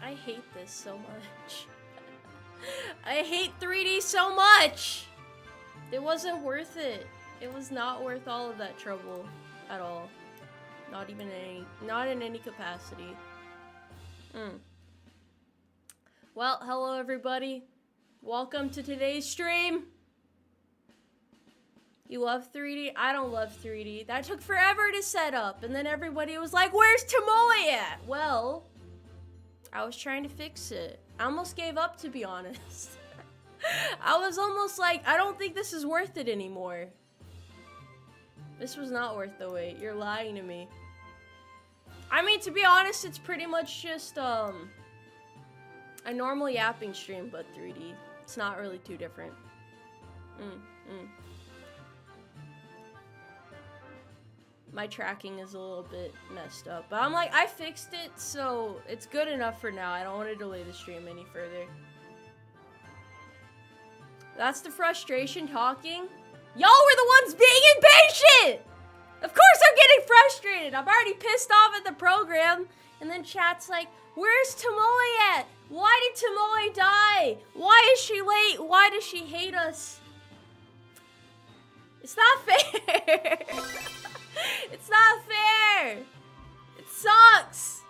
I hate this so much. I hate 3D so much! It wasn't worth it. It was not worth all of that trouble at all. Not even not in any capacity. Well, hello everybody. Welcome to today's stream. You love 3D? I don't love 3D. That took forever to set up, and then everybody was like, where's Tomoe at? Well, I was trying to fix it. I almost gave up, to be honest. I was almost like, I don't think this is worth it anymore. This was not worth the wait. You're lying to me. I mean, to be honest, it's pretty much just a normal yapping stream, but 3D. It's not really too different. My tracking is a little bit messed up, but I'm like, I fixed it, so it's good enough for now. I don't want to delay the stream any further. That's the frustration talking. Y'all were the ones being impatient! Of course I'm getting frustrated. I'm already pissed off at the program. And then chat's like, where's Tomoe at? Why did Tomoe die? Why is she late? Why does she hate us? It's not fair. It's not fair. It sucks.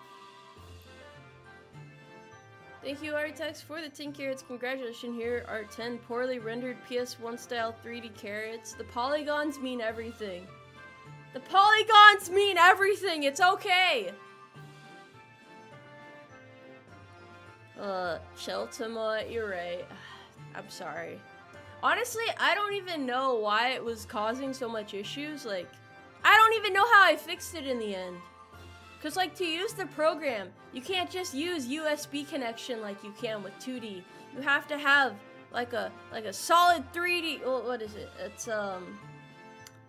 Thank you, Aritex, for the 10 carrots. Congratulations. Here are 10 poorly rendered PS1 style 3D carrots. The polygons mean everything. The polygons mean everything. It's okay. Chill, Tomoe. You're right. I'm sorry. Honestly, I don't even know why it was causing so much issues. Like, I don't even know how I fixed it in the end. Cause like to use the program, you can't just use USB connection like you can with 2D. You have to have like a solid 3D. What is it? It's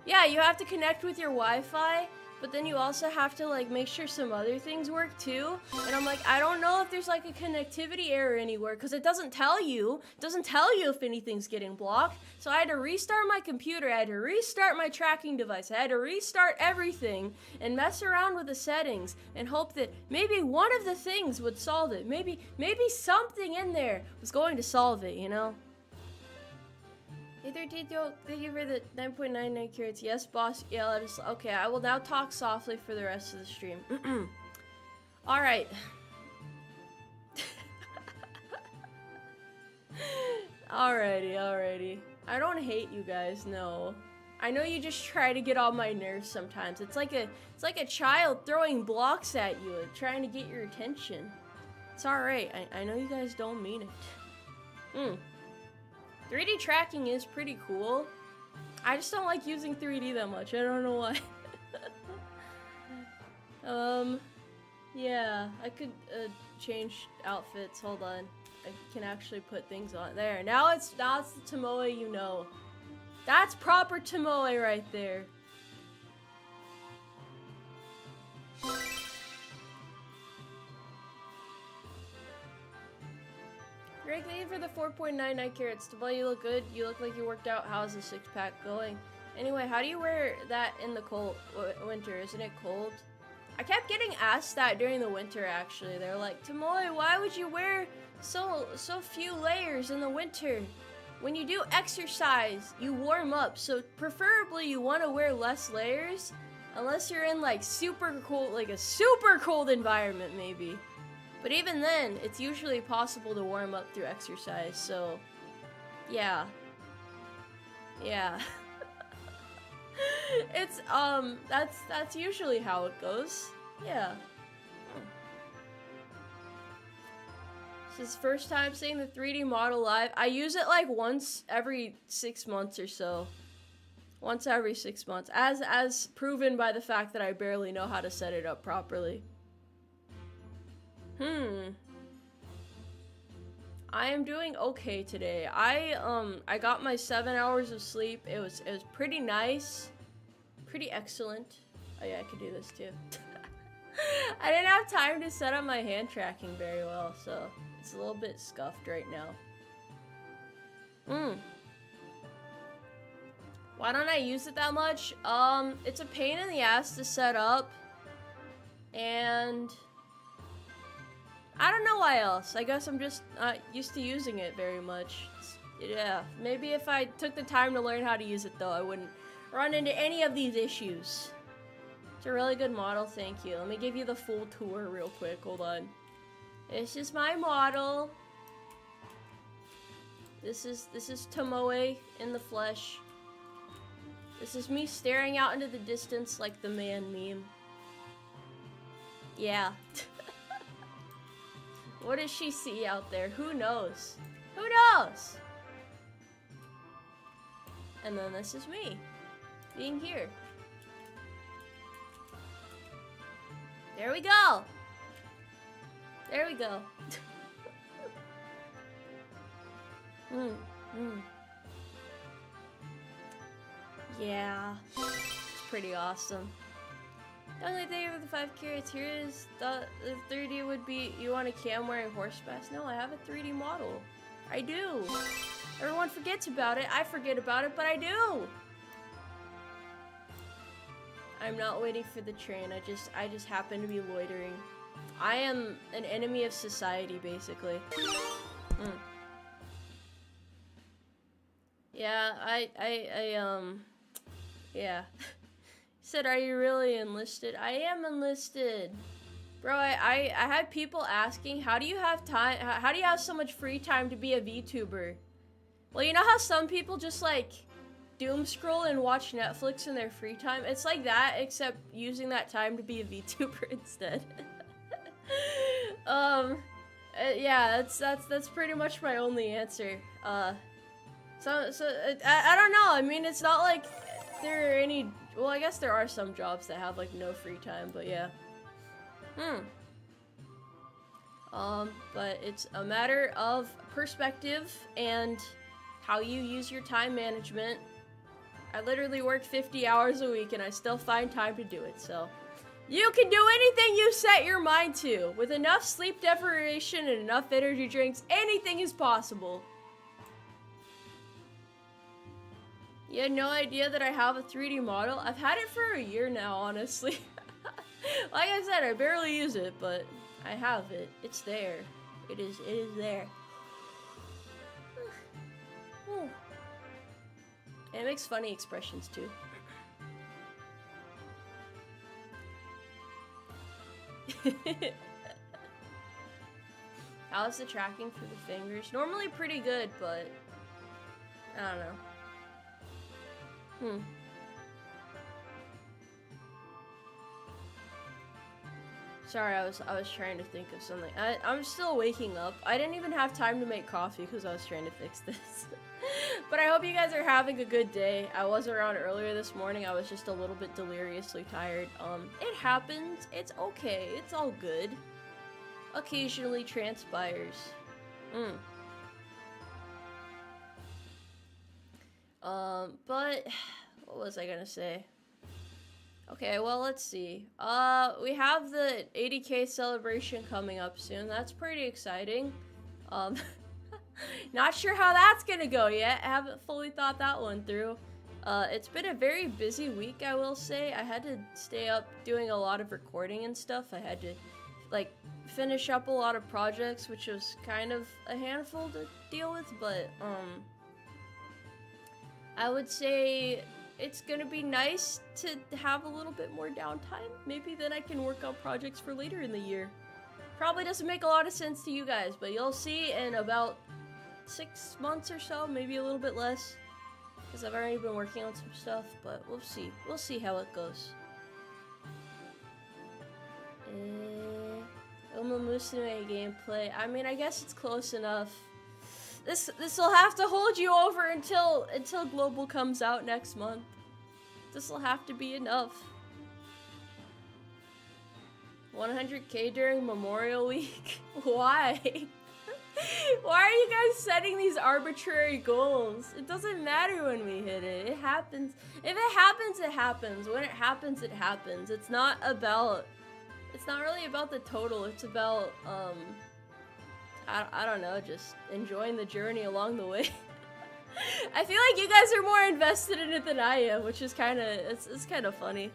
yeah, you have to connect with your Wi-Fi, but then you also have to like make sure some other things work too. And I'm like, I don't know if there's like a connectivity error anywhere because it doesn't tell you. It doesn't tell you if anything's getting blocked. So I had to restart my computer. I had to restart my tracking device. I had to restart everything and mess around with the settings and hope that maybe one of the things would solve it. Maybe something in there was going to solve it, you know? Either did you thank you for the 9.99 carrots. Yes, boss. Yeah, okay, I will now talk softly for the rest of the stream. Alright. Alrighty. I don't hate you guys, no. I know you just try to get on my nerves sometimes. It's like a child throwing blocks at you, trying to get your attention. It's alright. I know you guys don't mean it. 3D tracking is pretty cool. I just don't like using 3D that much. I don't know why. Yeah, I could change outfits. Hold on. I can actually put things on there. Now it's the Tomoe you know. That's proper Tomoe right there. Greg, thank you for the 4.99 carrots. Tomoe, you look good. You look like you worked out. How's the six-pack going? Anyway, how do you wear that in the cold winter? Isn't it cold? I kept getting asked that during the winter, actually. They're like, Tomoe, why would you wear so few layers in the winter? When you do exercise, you warm up. So preferably you want to wear less layers unless you're in like super cold, like a super cold environment maybe. But even then, it's usually possible to warm up through exercise, so yeah. It's that's usually how it goes. Yeah. This is first time seeing the 3D model live. I use it like once every 6 months or so. Once every 6 months. As proven by the fact that I barely know how to set it up properly. I am doing okay today. I got my 7 hours of sleep. It was pretty nice. Pretty excellent. Oh yeah, I could do this too. I didn't have time to set up my hand tracking very well, so it's a little bit scuffed right now. Why don't I use it that much? It's a pain in the ass to set up, and I don't know why else. I guess I'm just not used to using it very much. Yeah, maybe if I took the time to learn how to use it though, I wouldn't run into any of these issues. It's a really good model, thank you. Let me give you the full tour real quick, hold on. This is my model. This is Tomoe in the flesh. This is me staring out into the distance like the man meme. Yeah. What does she see out there? Who knows? Who knows? And then this is me, being here. There we go. There we go. Yeah, it's pretty awesome. The only thing for the 5 carats here is the 3D would be, you want a cam wearing horse pass? No, I have a 3D model. I do. Everyone forgets about it. I forget about it, but I do. I'm not waiting for the train. I just happen to be loitering. I am an enemy of society, basically. Yeah, yeah. He said, are you really enlisted? I am enlisted. Bro, I had people asking, how do you have time, how do you have so much free time to be a VTuber? Well, you know how some people just like doom scroll and watch Netflix in their free time? It's like that, except using that time to be a VTuber instead. Yeah, that's pretty much my only answer. So I don't know. I mean, it's not like there are any. Well, I guess there are some jobs that have like no free time, but yeah. But it's a matter of perspective and how you use your time management. I literally work 50 hours a week and I still find time to do it, so. You can do anything you set your mind to. With enough sleep deprivation and enough energy drinks, anything is possible. You had no idea that I have a 3D model? I've had it for a year now, honestly. Like I said, I barely use it, but I have it. It's there. It is there. And it makes funny expressions too. How's the tracking for the fingers? Normally pretty good, but I don't know. Sorry, I was trying to think of something. I'm still waking up. I didn't even have time to make coffee because I was trying to fix this. But I hope you guys are having a good day. I was around earlier this morning. I was just a little bit deliriously tired. It happens. It's okay. It's all good. Occasionally transpires. But what was I gonna say? Okay, well, let's see. We have the 80K celebration coming up soon. That's pretty exciting. Not sure how that's gonna go yet. I haven't fully thought that one through. It's been a very busy week, I will say. I had to stay up doing a lot of recording and stuff. I had to, like, finish up a lot of projects, which was kind of a handful to deal with, but, I would say it's gonna be nice to have a little bit more downtime. Maybe then I can work on projects for later in the year. Probably doesn't make a lot of sense to you guys, but you'll see in about 6 months or so, maybe a little bit less. Because I've already been working on some stuff, but we'll see. We'll see how it goes. Musume gameplay. I mean, I guess it's close enough. This will have to hold you over until Global comes out next month. This will have to be enough. 100K during Memorial Week? Why? Why are you guys setting these arbitrary goals? It doesn't matter when we hit it. It happens. If it happens, it happens. When it happens, it happens. It's not really about the total. It's about, I don't know, just enjoying the journey along the way. I feel like you guys are more invested in it than I am, which is it's kind of funny.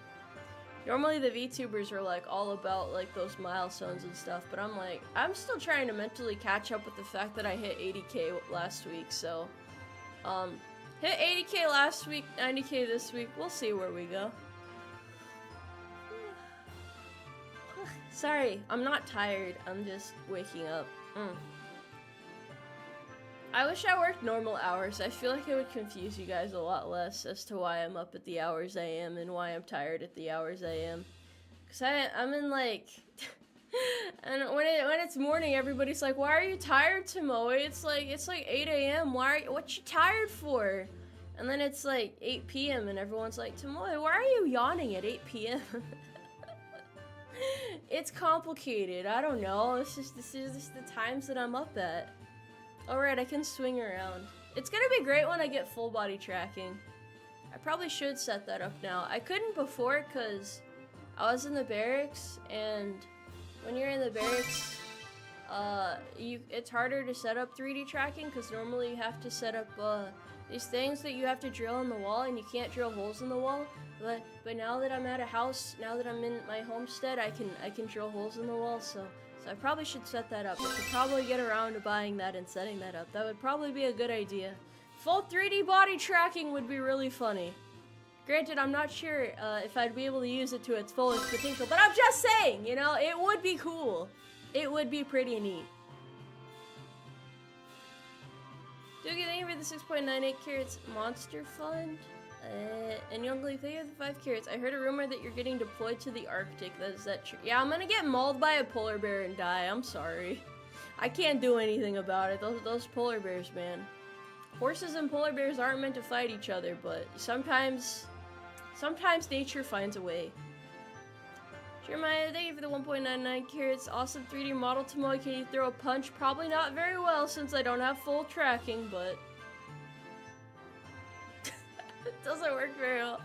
Normally the VTubers are like all about like those milestones and stuff, but I'm like, I'm still trying to mentally catch up with the fact that I hit 80k last week, so hit 80k last week, 90k this week, we'll see where we go. Sorry, I'm not tired, I'm just waking up. I wish I worked normal hours. I feel like it would confuse you guys a lot less as to why I'm up at the hours I am and why I'm tired at the hours I am. Cause I'm in like, and when it's morning, everybody's like, "Why are you tired, Tomoe?" It's like 8 a.m. What you tired for? And then it's like 8 p.m. and everyone's like, "Tomoe, why are you yawning at 8 p.m.?" It's complicated. I don't know. This is just the times that I'm up at. Alright, I can swing around. It's gonna be great when I get full body tracking. I probably should set that up now. I couldn't before because I was in the barracks, and when you're in the barracks, it's harder to set up 3D tracking because normally you have to set up these things that you have to drill in the wall, and you can't drill holes in the wall. But now that I'm at a house, now that I'm in my homestead, I can drill holes in the wall, so I probably should set that up. I could probably get around to buying that and setting that up. That would probably be a good idea. Full 3D body tracking would be really funny. Granted, I'm not sure if I'd be able to use it to its fullest potential, but I'm just saying, you know, it would be cool. It would be pretty neat. Doogie, thank you for the 6.98 carats monster fund. And Youngly, thank you for the 5 carats. I heard a rumor that you're getting deployed to the Arctic. Is that true? Yeah, I'm gonna get mauled by a polar bear and die. I'm sorry. I can't do anything about it. Those polar bears, man. Horses and polar bears aren't meant to fight each other, but sometimes nature finds a way. Jeremiah, thank you for the 1.99 carats. Awesome 3D model, Tomoe. Can you throw a punch? Probably not very well since I don't have full tracking, but it doesn't work very well.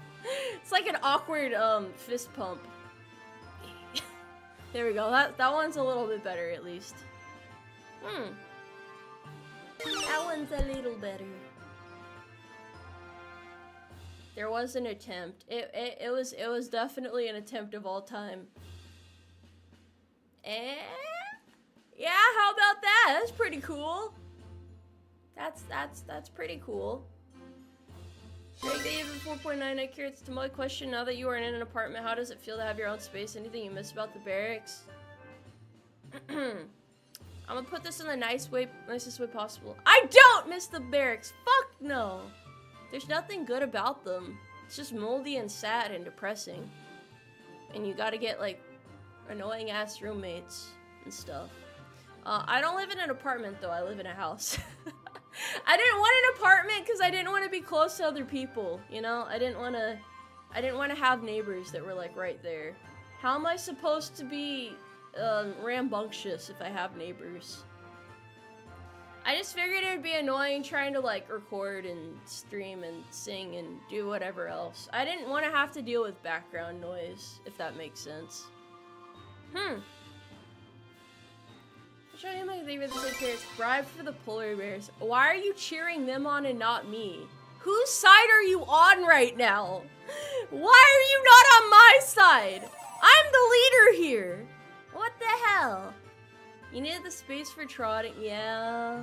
It's like an awkward fist pump. There we go. That one's a little bit better at least. That one's a little better. There was an attempt. It was definitely an attempt of all time. Yeah, how about that? That's pretty cool. That's pretty cool. Greg, they even 4.99 carats. To my question, now that you are in an apartment, how does it feel to have your own space? Anything you miss about the barracks? I'm gonna put this in the nicest way possible. I don't miss the barracks. Fuck no. There's nothing good about them. It's just moldy and sad and depressing. And you gotta get like annoying ass roommates and stuff. I don't live in an apartment though. I live in a house. I didn't want an apartment because I didn't want to be close to other people. You know, I didn't want to have neighbors that were like right there. How am I supposed to be rambunctious if I have neighbors? I just figured it would be annoying trying to like record and stream and sing and do whatever else. I didn't want to have to deal with background noise, if that makes sense. Show you my favorite carrots. Bribe for the polar bears. Why are you cheering them on and not me? Whose side are you on right now? Why are you not on my side? I'm the leader here. What the hell? You needed the space for trotting. Yeah.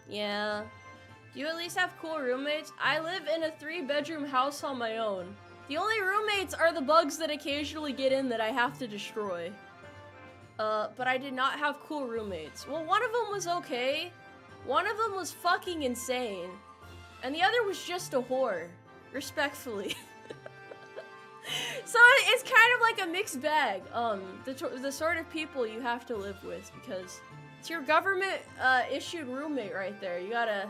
Do you at least have cool roommates? I live in a 3-bedroom house on my own. The only roommates are the bugs that occasionally get in that I have to destroy. But I did not have cool roommates. Well, one of them was okay. One of them was fucking insane. And the other was just a whore. Respectfully. So it's kind of like a mixed bag. The sort of people you have to live with, because it's your government issued roommate right there. You gotta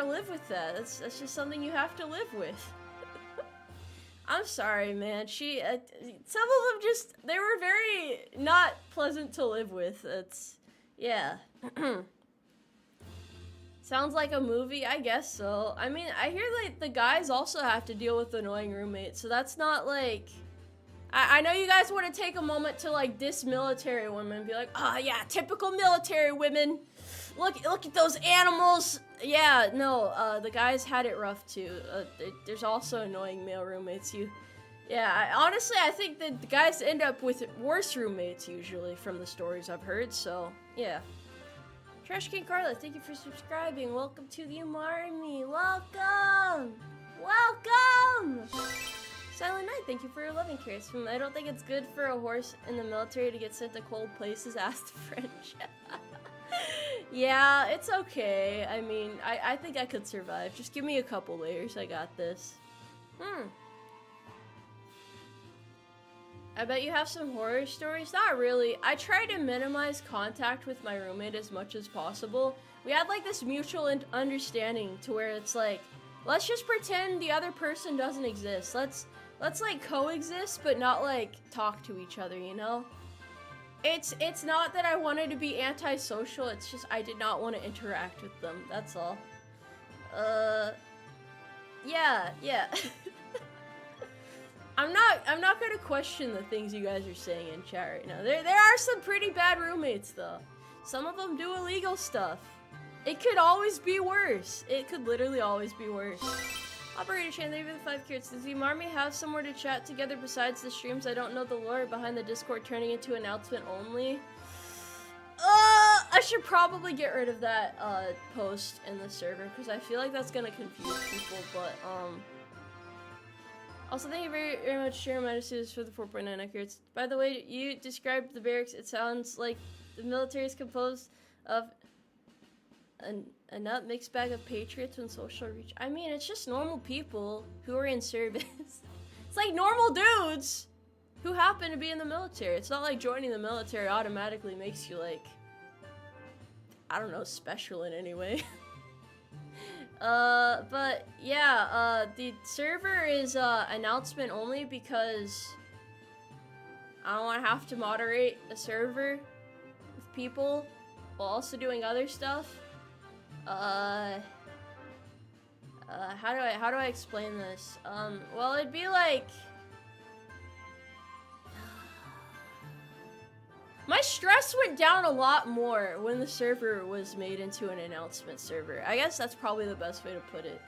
live with that. That's just something you have to live with. I'm sorry, man. Some of them they were very not pleasant to live with. Yeah. Sounds like a movie, I guess so. I mean, I hear like the guys also have to deal with annoying roommates, so that's not like... I know you guys want to take a moment to like diss military women and be like, oh yeah, typical military women. Look at those animals. Yeah, no, the guys had it rough too. There's also annoying male roommates. You Yeah, honestly, I think that the guys end up with worse roommates usually from the stories I've heard, so, yeah. Trash King Carla, thank you for subscribing. Welcome to the Umarmy. Welcome! Welcome! Silent Knight, thank you for your loving carrots. I don't think it's good for a horse in the military to get sent to cold places, asked the French. Yeah, it's okay. I mean, I think I could survive. Just give me a couple layers, I got this. I bet you have some horror stories? Not really. I try to minimize contact with my roommate as much as possible. We had like this mutual understanding to where it's like, let's just pretend the other person doesn't exist. Let's like coexist, but not like talk to each other, you know? It's not that I wanted to be antisocial, it's just I did not want to interact with them, that's all. Yeah. I'm not gonna question the things you guys are saying in chat right now. There are some pretty bad roommates though. Some of them do illegal stuff. It could always be worse. It could literally always be worse. Operator Chan, thank you for the 5 carrots. Does the Umarmy have somewhere to chat together besides the streams? I don't know the lore behind the Discord turning into announcement only. I should probably get rid of that post in the server because I feel like that's gonna confuse people, but also, thank you very, very much, Sharon Matisu's, for the 4.9 accurates. By the way, you described the barracks. It sounds like the military is composed of a nut mixed bag of patriots and social reach. I mean, it's just normal people who are in service. It's like normal dudes who happen to be in the military. It's not like joining the military automatically makes you, like, I don't know, special in any way. But yeah, the server is announcement only because I don't want to have to moderate a server with people while also doing other stuff. How do I explain this? Well, it'd be like my stress went down a lot more when the server was made into an announcement server. I guess that's probably the best way to put it.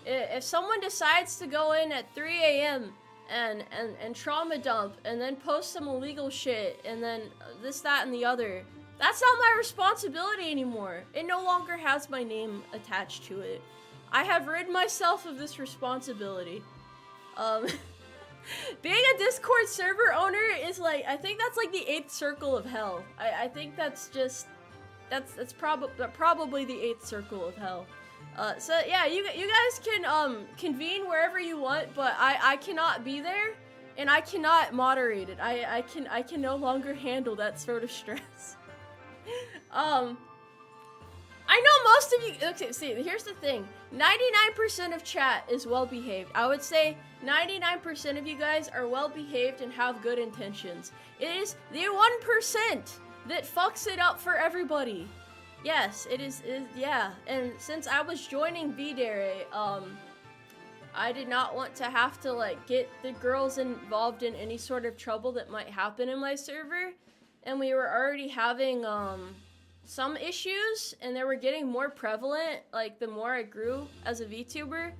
If someone decides to go in at 3 a.m. and trauma dump and then post some illegal shit and then this, that, and the other, that's not my responsibility anymore. It no longer has my name attached to it. I have rid myself of this responsibility. Being a Discord server owner is like, I think that's like the 8th circle of hell. I think that's just, that's probably the 8th circle of hell. So yeah, you guys can convene wherever you want, but I cannot be there, and I cannot moderate it. I can no longer handle that sort of stress. I know most of you, okay, see, here's the thing. 99% of chat is well-behaved. I would say 99% of you guys are well-behaved and have good intentions. It is the 1% that fucks it up for everybody. Yes, it is, yeah. And since I was joining V-Dere, I did not want to have to, like, get the girls involved in any sort of trouble that might happen in my server. And we were already having, some issues, and they were getting more prevalent, like, the more I grew as a VTuber,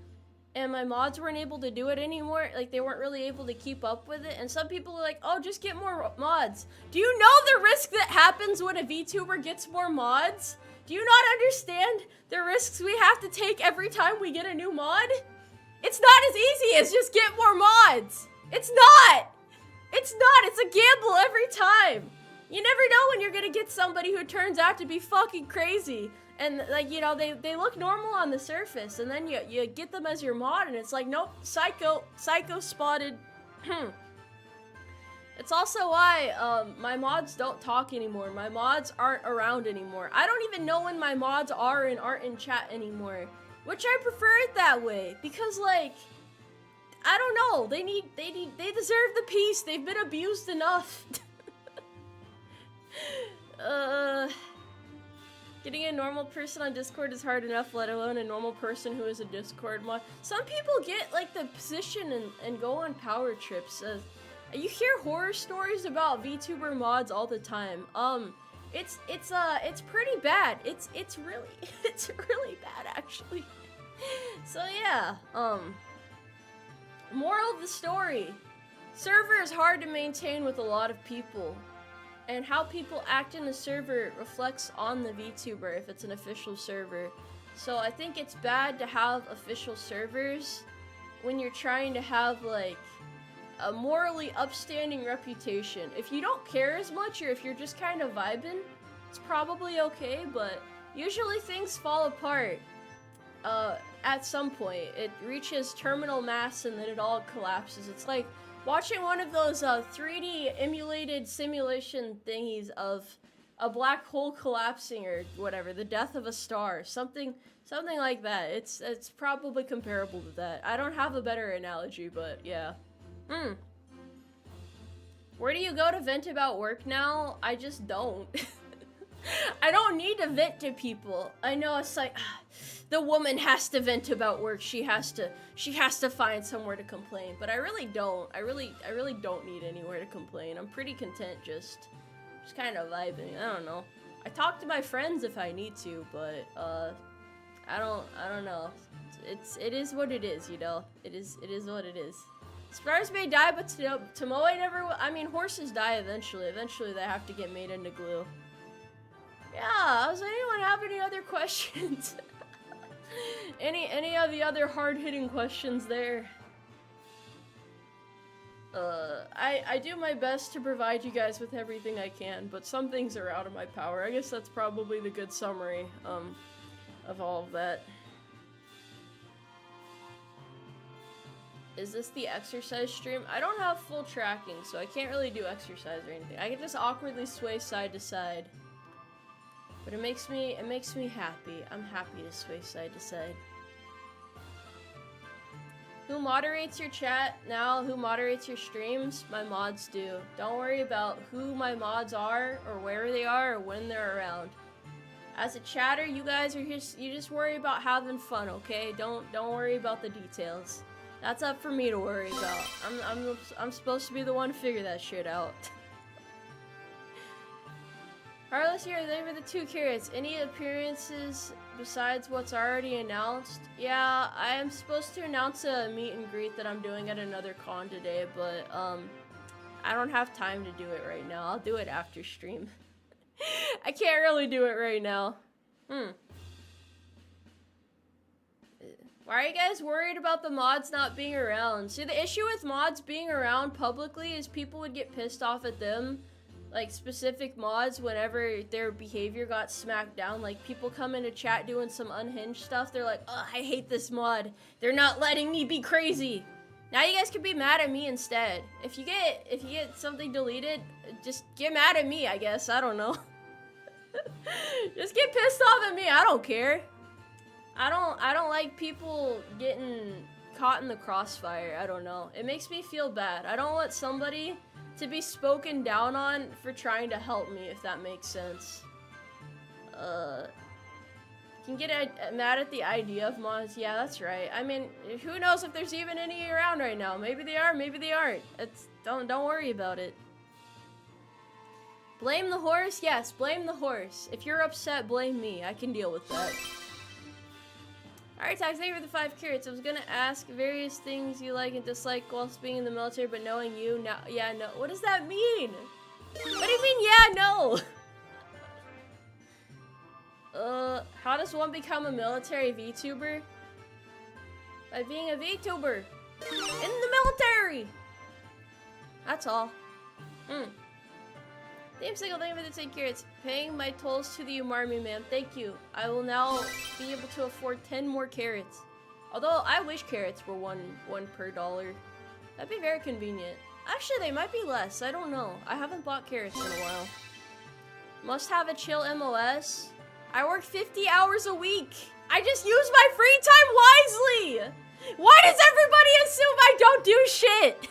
and my mods weren't able to do it anymore. Like, they weren't really able to keep up with it, and some people are like, oh, just get more mods. Do you know the risk that happens when a VTuber gets more mods? Do you not understand the risks we have to take every time we get a new mod? It's not as easy as just get more mods. It's not. It's a gamble every time. You never know when you're gonna get somebody who turns out to be fucking crazy. And, like, you know, they look normal on the surface, and then you get them as your mod, and it's like, nope, psycho spotted. It's also why, my mods don't talk anymore. My mods aren't around anymore. I don't even know when my mods are and aren't in chat anymore. Which I prefer it that way, because, like, I don't know, they deserve the peace. They've been abused enough. Getting a normal person on Discord is hard enough, let alone a normal person who is a Discord mod. Some people get, like, the position and go on power trips. You hear horror stories about VTuber mods all the time. It's pretty bad. It's really bad, actually. So yeah, moral of the story. Server is hard to maintain with a lot of people. And how people act in the server reflects on the VTuber if it's an official server. So I think it's bad to have official servers when you're trying to have like a morally upstanding reputation. If you don't care as much or if you're just kind of vibing, it's probably okay, but usually things fall apart at some point. It reaches terminal mass and then it all collapses. It's like watching one of those 3D emulated simulation thingies of a black hole collapsing or whatever, the death of a star, something like that. It's probably comparable to that. I don't have a better analogy, but yeah. Where do you go to vent about work now? I just don't. I don't need to vent to people. I know it's like the woman has to vent about work. She has to find somewhere to complain. But I really don't. I really don't need anywhere to complain. I'm pretty content just kind of vibing. I don't know. I talk to my friends if I need to, but I don't know. It is what it is, you know. It is what it is. Spiders may die, but Tomoe never will. I mean, horses die eventually. Eventually they have to get made into glue. Yeah, does anyone have any other questions? any of the other hard-hitting questions there? I do my best to provide you guys with everything I can, but some things are out of my power. I guess that's probably the good summary, of all of that. Is this the exercise stream? I don't have full tracking, so I can't really do exercise or anything. I can just awkwardly sway side to side. But it makes me happy. I'm happy to sway side to side. Who moderates your chat now? Who moderates your streams? My mods do. Don't worry about who my mods are, or where they are, or when they're around. As a chatter, you guys are you just worry about having fun, okay? Don't worry about the details. That's up for me to worry about. I'm supposed to be the one to figure that shit out. Carlos here, they were the 2 carrots. Any appearances besides what's already announced? Yeah, I am supposed to announce a meet and greet that I'm doing at another con today, but I don't have time to do it right now. I'll do it after stream. I can't really do it right now. Why are you guys worried about the mods not being around? See, the issue with mods being around publicly is people would get pissed off at them. Like, specific mods, whenever their behavior got smacked down. Like, people come into chat doing some unhinged stuff. They're like, oh, I hate this mod. They're not letting me be crazy. Now you guys can be mad at me instead. If you get something deleted, just get mad at me, I guess. I don't know. Just get pissed off at me. I don't care. I don't like people getting caught in the crossfire. I don't know. It makes me feel bad. I don't want somebody to be spoken down on for trying to help me, if that makes sense. Can get mad at the idea of mods. Yeah, that's right. I mean, who knows if there's even any around right now? Maybe they are, maybe they aren't. Don't worry about it. Blame the horse? Yes, blame the horse. If you're upset, blame me. I can deal with that. Alright, Tax, thank you for the 5 carrots. I was gonna ask various things you like and dislike whilst being in the military, but knowing you now, yeah, no. What does that mean? What do you mean, yeah, no? How does one become a military VTuber? By being a VTuber. In the military! That's all. Damn single, thank you for the 10 carrots. Paying my tolls to the Umarmy, ma'am. Thank you. I will now be able to afford 10 more carrots. Although, I wish carrots were one per dollar. That'd be very convenient. Actually, they might be less. I don't know. I haven't bought carrots in a while. Must have a chill MOS. I work 50 hours a week. I just use my free time wisely. Why does everybody assume I don't do shit?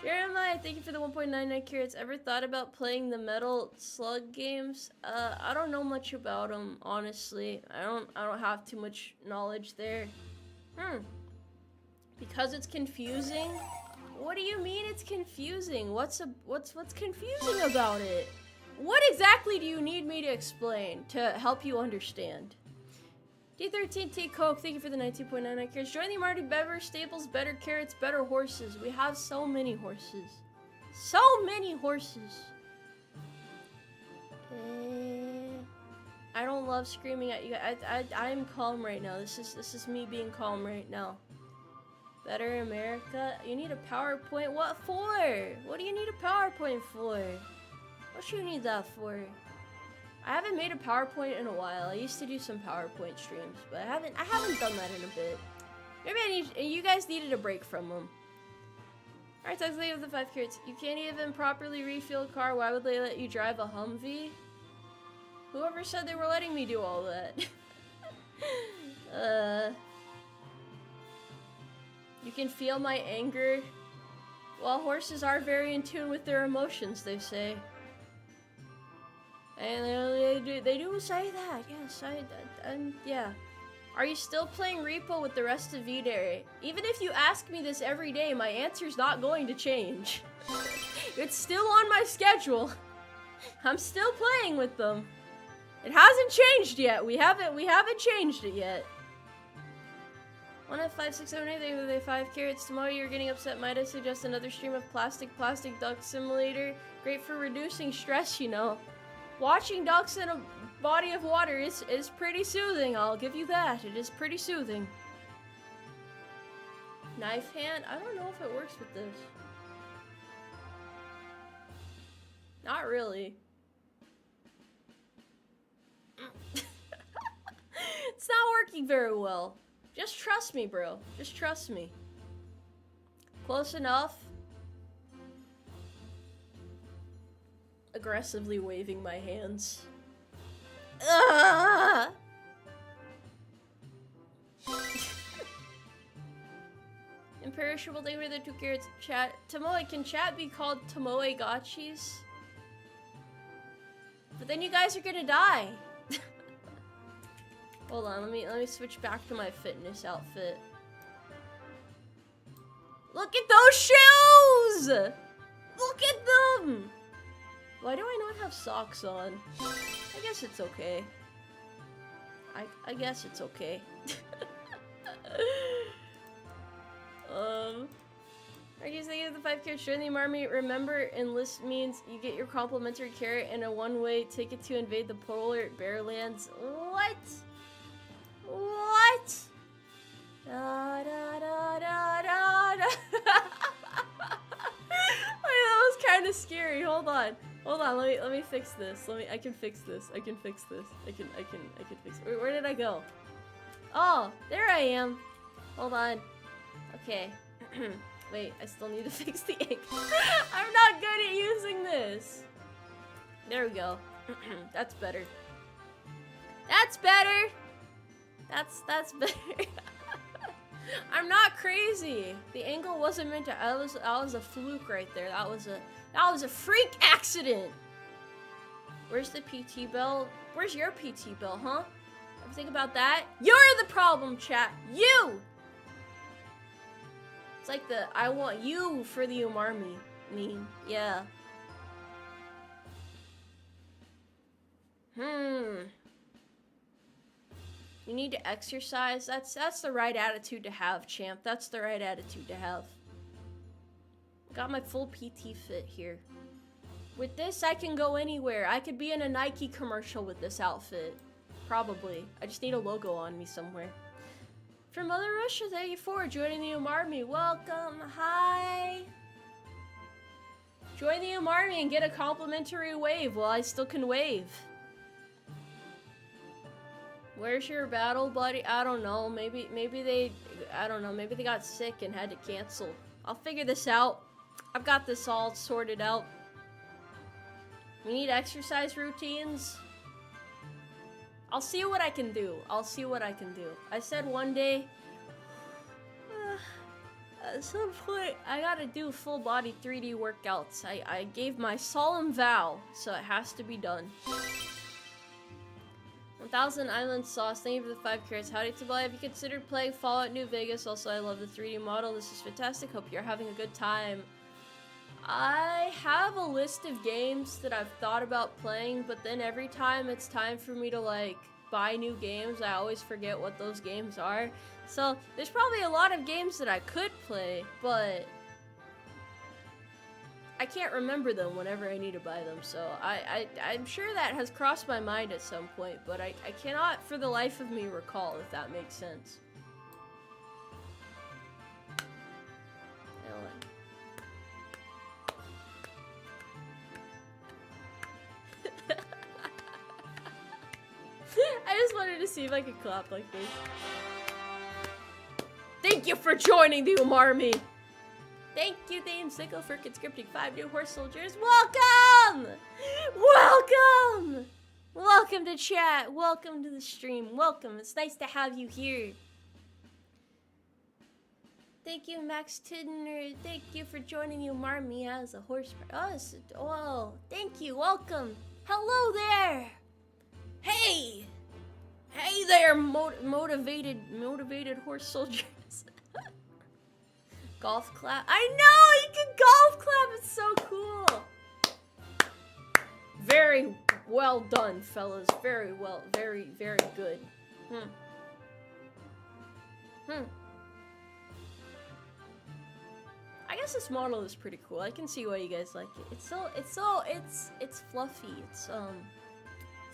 Jeremiah, thank you for the 1.99 carrots. Ever thought about playing the Metal Slug games? I don't know much about them, honestly. I don't have too much knowledge there. Because it's confusing? What do you mean it's confusing? What's confusing about it? What exactly do you need me to explain to help you understand? D13 T Coke, thank you for the 19.99 carrots. Join the Umarmy better stables, better carrots, better horses. We have so many horses. So many horses. I don't love screaming at you guys. I'm calm right now. This is me being calm right now. Better America. You need a PowerPoint. What for? What do you need a PowerPoint for? What do you need that for? I haven't made a PowerPoint in a while. I used to do some PowerPoint streams, but I haven't done that in a bit. Maybe you guys needed a break from them. Alright, so let's leave the 5 carrots. You can't even properly refuel a car. Why would they let you drive a Humvee? Whoever said they were letting me do all that? You can feel my anger. Well, horses are very in tune with their emotions, they say. And they do say that, yes, yeah. Are you still playing Repo with the rest of V-Dere? Even if you ask me this every day, my answer's not going to change. It's still on my schedule. I'm still playing with them. It hasn't changed yet. We haven't changed it yet. 1 F 5 6 7 8 they 5 carrots. Tomorrow you're getting upset. Might I suggest another stream of Plastic Duck Simulator? Great for reducing stress, you know. Watching ducks in a body of water is pretty soothing, I'll give you that. It is pretty soothing. Knife hand? I don't know if it works with this. Not really. It's not working very well. Just trust me, bro. Just trust me. Close enough. Aggressively waving my hands. Ah! Imperishable, thank you for the 2 carrots. Chat. Tomoe, can chat be called Tomoe Gachis? But then you guys are gonna die. Hold on, let me switch back to my fitness outfit. Look at those shoes! Look at them! Why do I not have socks on? I guess it's okay. I guess it's okay. Are you thinking of the 5 carrots? Join the Umarmy. Remember, enlist means you get your complimentary carrot and a one-way ticket to invade the polar bear lands. What? What? Da, da, da, da, da, da. Wait, that was kind of scary. Hold on. Hold on, let me fix this. I can fix this. I can fix this. I can fix it. Where did I go? Oh, there I am. Hold on. Okay. Wait, I still need to fix the ink. I'm not good at using this. There we go. That's better. That's better. That's better. I'm not crazy. The angle wasn't meant to. That was a fluke right there. That was a freak accident. Where's the PT bell? Where's your PT bell, huh? Ever think about that? You're the problem, chat. You. It's like the I want you for the Umarmy meme. Yeah. You need to exercise. That's the right attitude to have, champ. That's the right attitude to have. Got my full PT fit here. With this, I can go anywhere. I could be in a Nike commercial with this outfit. Probably. I just need a logo on me somewhere. From Mother Russia, thank you for joining the Umarmy. Welcome. Hi. Join the Umarmy and get a complimentary wave while I still can wave. Where's your battle buddy? I don't know. Maybe they, I don't know. Maybe they got sick and had to cancel. I'll figure this out. I've got this all sorted out. We need exercise routines. I'll see what I can do. I'll see what I can do. I said one day, at some point, I gotta do full body 3D workouts. I gave my solemn vow, so it has to be done. 1000 Island Sauce, thank you for the 5 carrots. Howdy Tomoe, have you considered playing Fallout New Vegas? Also, I love the 3D model. This is fantastic. Hope you're having a good time. I have a list of games that I've thought about playing, but then every time it's time for me to, like, buy new games, I always forget what those games are. So there's probably a lot of games that I could play, but I can't remember them whenever I need to buy them. So I'm sure that has crossed my mind at some point, but I cannot for the life of me recall, if that makes sense. I just wanted to see if I could clap like this. Thank you for joining the Umarmy! Thank you, Dame Sickle, for conscripting 5 new horse soldiers. Welcome! Welcome! Welcome to chat. Welcome to the stream. Welcome. It's nice to have you here. Thank you, Max Tidner. Thank you for joining the Umarmy as a horse. Oh, thank you. Welcome. Hello there. Hey. Hey there, motivated horse soldiers. Golf clap. I know, you can golf clap. It's so cool. Very well done, fellas. Very well. Very, very good. I guess this model is pretty cool. I can see why you guys like it. It's fluffy. It's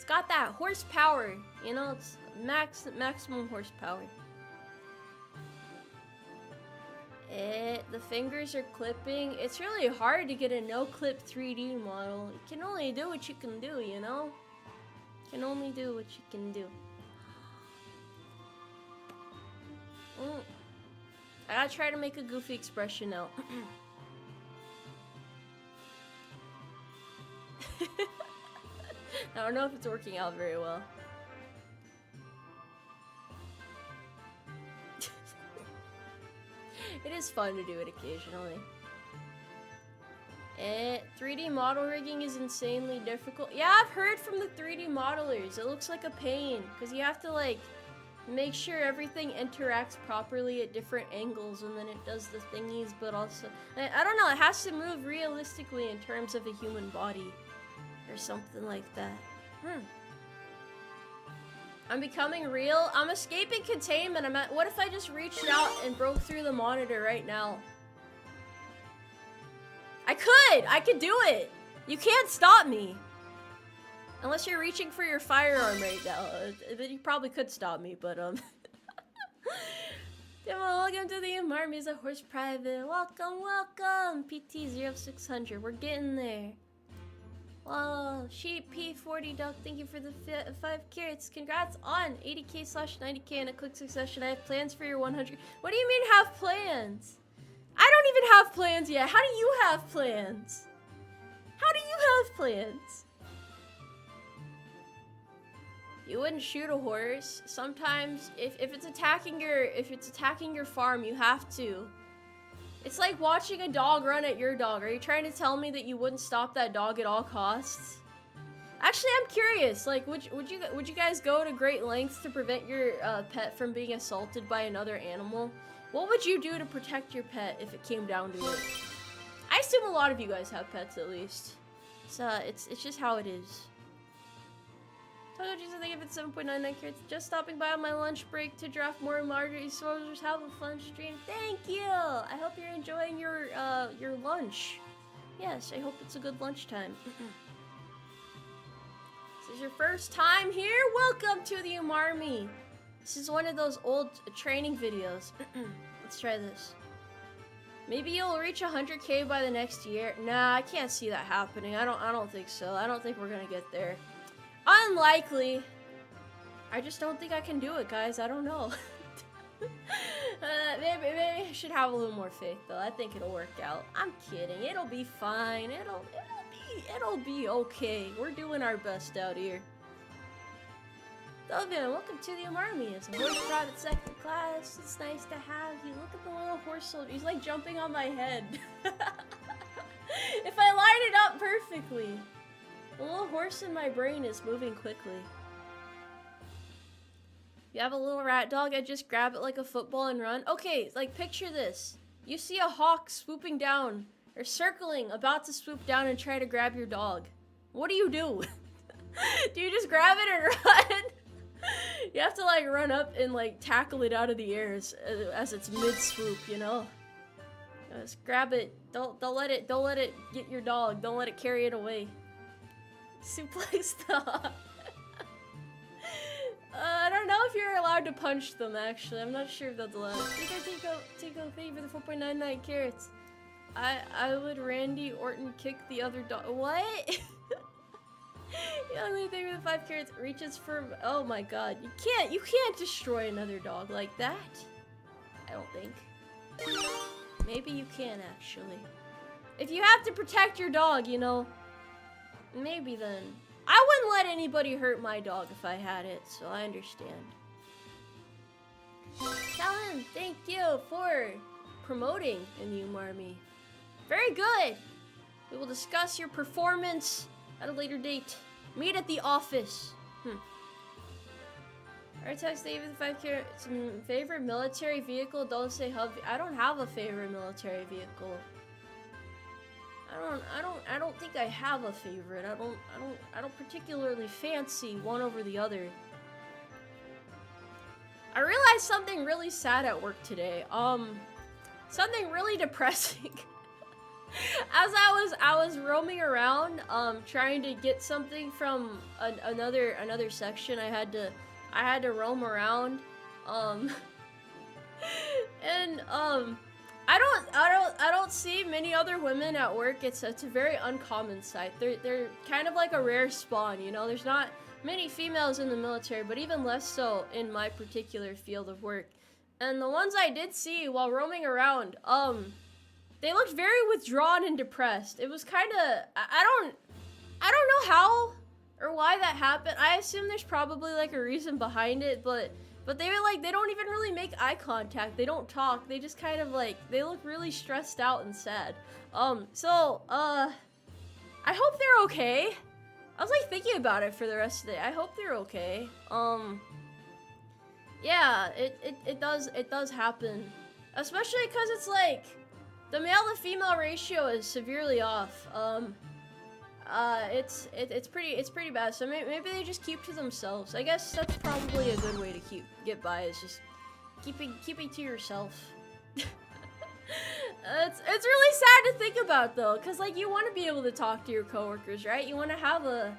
got that horsepower. You know, it's maximum horsepower. The fingers are clipping. It's really hard to get a no-clip 3D model. You can only do what you can do, you know? You can only do what you can do. I gotta try to make a goofy expression now. I don't know if it's working out very well. It is fun to do it occasionally. 3D model rigging is insanely difficult. Yeah, I've heard from the 3D modelers. It looks like a pain because you have to like make sure everything interacts properly at different angles and then it does the thingies, but also I don't know, it has to move realistically in terms of a human body or something like that. I'm becoming real. I'm escaping containment. What if I just reached out and broke through the monitor right now? I could do it. You can't stop me. Unless you're reaching for your firearm right now. You probably could stop me, but welcome to the Umarmy as a horse private. Welcome, welcome. PT0600. We're getting there. Wow, Sheep P40 Duck, thank you for the 5 carrots. Congrats on 80k/90k in a quick succession. I have plans for your 100. What do you mean have plans? I don't even have plans yet. How do you have plans? How do you have plans? You wouldn't shoot a horse. Sometimes if it's attacking your farm, you have to. It's like watching a dog run at your dog. Are you trying to tell me that you wouldn't stop that dog at all costs? Actually, I'm curious. Like, would you guys go to great lengths to prevent your pet from being assaulted by another animal? What would you do to protect your pet if it came down to it? I assume a lot of you guys have pets at least. So it's just how it is. Told you something if it's 7.99 carats. Just stopping by on my lunch break to draft more Marjorie soldiers. Have a fun stream. Thank you. I hope you're enjoying your lunch. Yes, I hope it's a good lunchtime. This is your first time here? Welcome to the Umarmy. This is one of those old training videos. Let's try this. Maybe you'll reach 100k by the next year. Nah, I can't see that happening. I don't think so. I don't think we're gonna get there. Unlikely. I just don't think I can do it, guys. I don't know. Maybe I should have a little more faith, though. I think it'll work out. I'm kidding. It'll be fine. It'll be okay. We're doing our best out here. Delvian, welcome to the Umarmy. It's a horse private second class. It's nice to have you. Look at the little horse soldier. He's like jumping on my head. If I line it up perfectly. The little horse in my brain is moving quickly. You have a little rat dog, I just grab it like a football and run. Okay, like picture this. You see a hawk swooping down, or circling, about to swoop down and try to grab your dog. What do? Do you just grab it and run? You have to like run up and like tackle it out of the air as it's mid swoop, you know. Just grab it. Don't let it get your dog. Don't let it carry it away. Suplex dog. I don't know if you're allowed to punch them. Actually, I'm not sure if that's allowed. Take a favor the 4.99 carats. I would Randy Orton kick the other dog. What? The only thing with the 5 carats reaches for. Oh my god, you can't destroy another dog like that. I don't think. Maybe you can actually. If you have to protect your dog, you know. Maybe then. I wouldn't let anybody hurt my dog if I had it, so I understand. Tell him thank you for promoting in the Umarmy. Very good. We will discuss your performance at a later date. Meet at the office. Our text David the 5 carats. Favorite military vehicle? Don't say Humvee. I don't have a favorite military vehicle. I don't think I have a favorite. I don't particularly fancy one over the other. I realized something really sad at work today. Something really depressing. As I was roaming around, trying to get something from another section, I had to roam around, and I don't see many other women at work. It's a very uncommon sight. They're kind of like a rare spawn, you know. There's not many females in the military, but even less so in my particular field of work. And the ones I did see while roaming around, they looked very withdrawn and depressed. It was kind of I don't know how or why that happened. I assume there's probably like a reason behind it, but they were like, they don't even really make eye contact. They don't talk. They just kind of like, they look really stressed out and sad. I hope they're okay. I was like thinking about it for the rest of the day. I hope they're okay. Yeah, it does happen. Especially because it's like, the male to female ratio is severely off. It's pretty bad. So maybe they just keep to themselves. I guess that's probably a good way to get by, is just keeping to yourself. It's really sad to think about though, cause like you want to be able to talk to your coworkers, right? You want to have a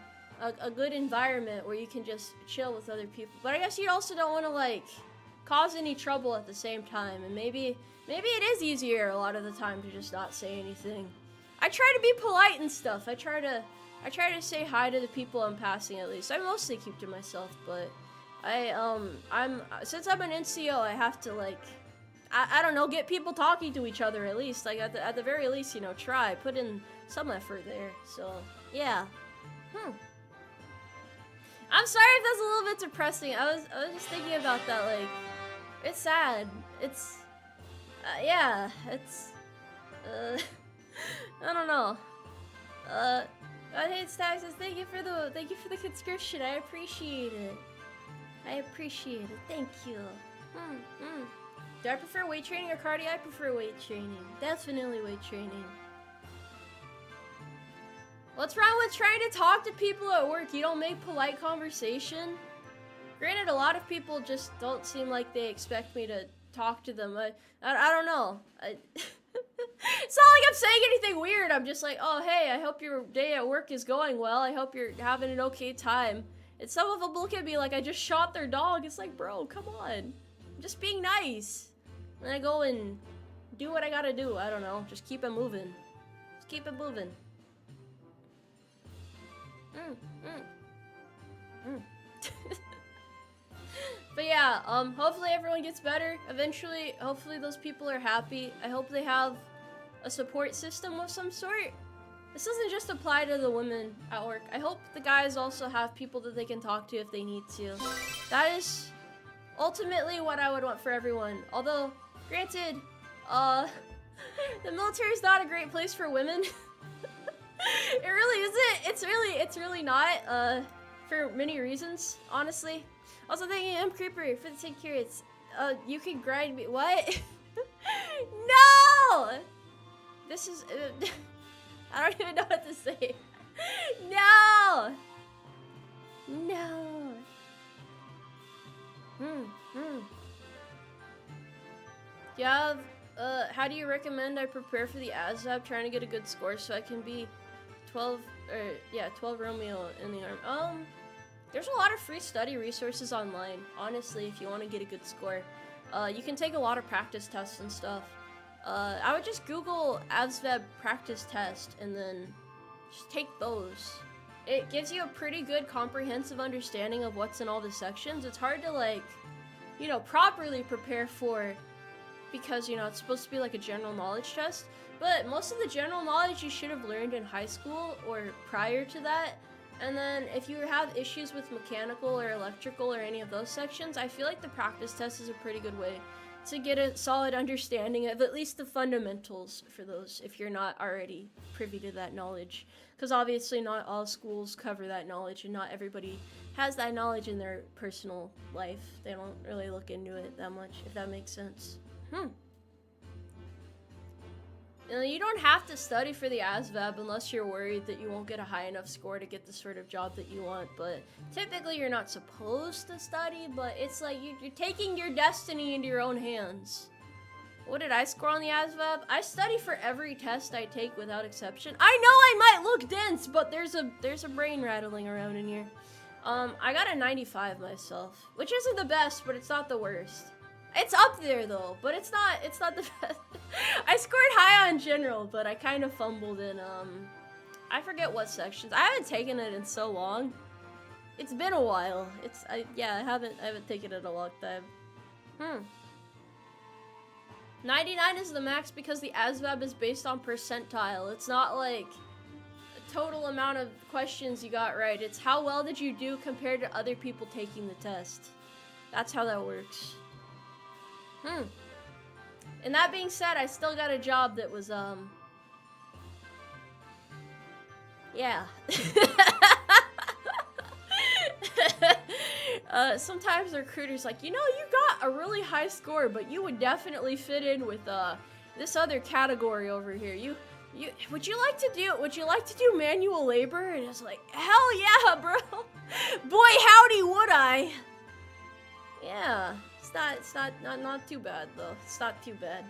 good environment where you can just chill with other people. But I guess you also don't want to like cause any trouble at the same time. And maybe it is easier a lot of the time to just not say anything. I try to be polite and stuff. I try to say hi to the people I'm passing at least. I mostly keep to myself, but since I'm an NCO, I have to like, I don't know, get people talking to each other at least. Like at the very least, you know, put in some effort there. So yeah. I'm sorry if that's a little bit depressing. I was just thinking about that. Like, it's sad. It's yeah. It's I don't know. I hate taxes. Thank you for the conscription. I appreciate it. Thank you. Do I prefer weight training or cardio? I prefer weight training. Definitely weight training. What's wrong with trying to talk to people at work? You don't make polite conversation? Granted, a lot of people just don't seem like they expect me to talk to them. I don't know. It's not like I'm saying anything weird. I'm just like, oh, hey, I hope your day at work is going well. I hope you're having an okay time. And some of them look at me like I just shot their dog. It's like, bro, come on. I'm just being nice. And I go and do what I gotta do. I don't know. Just keep it moving. Just keep it moving. But yeah, hopefully everyone gets better. Eventually, hopefully those people are happy. I hope they have a support system of some sort. This doesn't just apply to the women at work. I hope the guys also have people that they can talk to if they need to. That is ultimately what I would want for everyone. Although, granted, the military is not a great place for women. It really isn't. It's really not, for many reasons, honestly. Also, thank you, Creeper, for the 10 carats. You can grind me. What? No! This is. I don't even know what to say. No! No! Do you have, how do you recommend I prepare for the ASVAB, trying to get a good score so I can be 12 Romeo in the arm? There's a lot of free study resources online, honestly, if you want to get a good score. You can take a lot of practice tests and stuff. I would just Google ASVAB practice test and then just take those. It gives you a pretty good comprehensive understanding of what's in all the sections. It's hard to, like, you know, properly prepare for, because, you know, it's supposed to be like a general knowledge test, but most of the general knowledge you should have learned in high school or prior to that. And then if you have issues with mechanical or electrical or any of those sections, I feel like the practice test is a pretty good way to get a solid understanding of at least the fundamentals for those, if you're not already privy to that knowledge. Because obviously not all schools cover that knowledge, and not everybody has that knowledge in their personal life. They don't really look into it that much, if that makes sense. You don't have to study for the ASVAB unless you're worried that you won't get a high enough score to get the sort of job that you want, but typically you're not supposed to study, but it's like you're taking your destiny into your own hands. What did I score on the ASVAB? I study for every test I take without exception. I know I might look dense, but there's a brain rattling around in here. I got a 95 myself, which isn't the best, but it's not the worst. It's up there though, but it's not the best. I scored high on general, but I kind of fumbled in, I forget what sections. I haven't taken it in so long. It's been a while. I haven't taken it in a long time. 99 is the max because the ASVAB is based on percentile. It's not like a total amount of questions you got right. It's how well did you do compared to other people taking the test. That's how that works. And that being said, I still got a job that was, yeah. Sometimes the recruiter's like, you know, you got a really high score, but you would definitely fit in with, this other category over here. Would you like to do manual labor? And it's like, hell yeah, bro. Boy, howdy would I. Yeah. It's not too bad though. It's not too bad.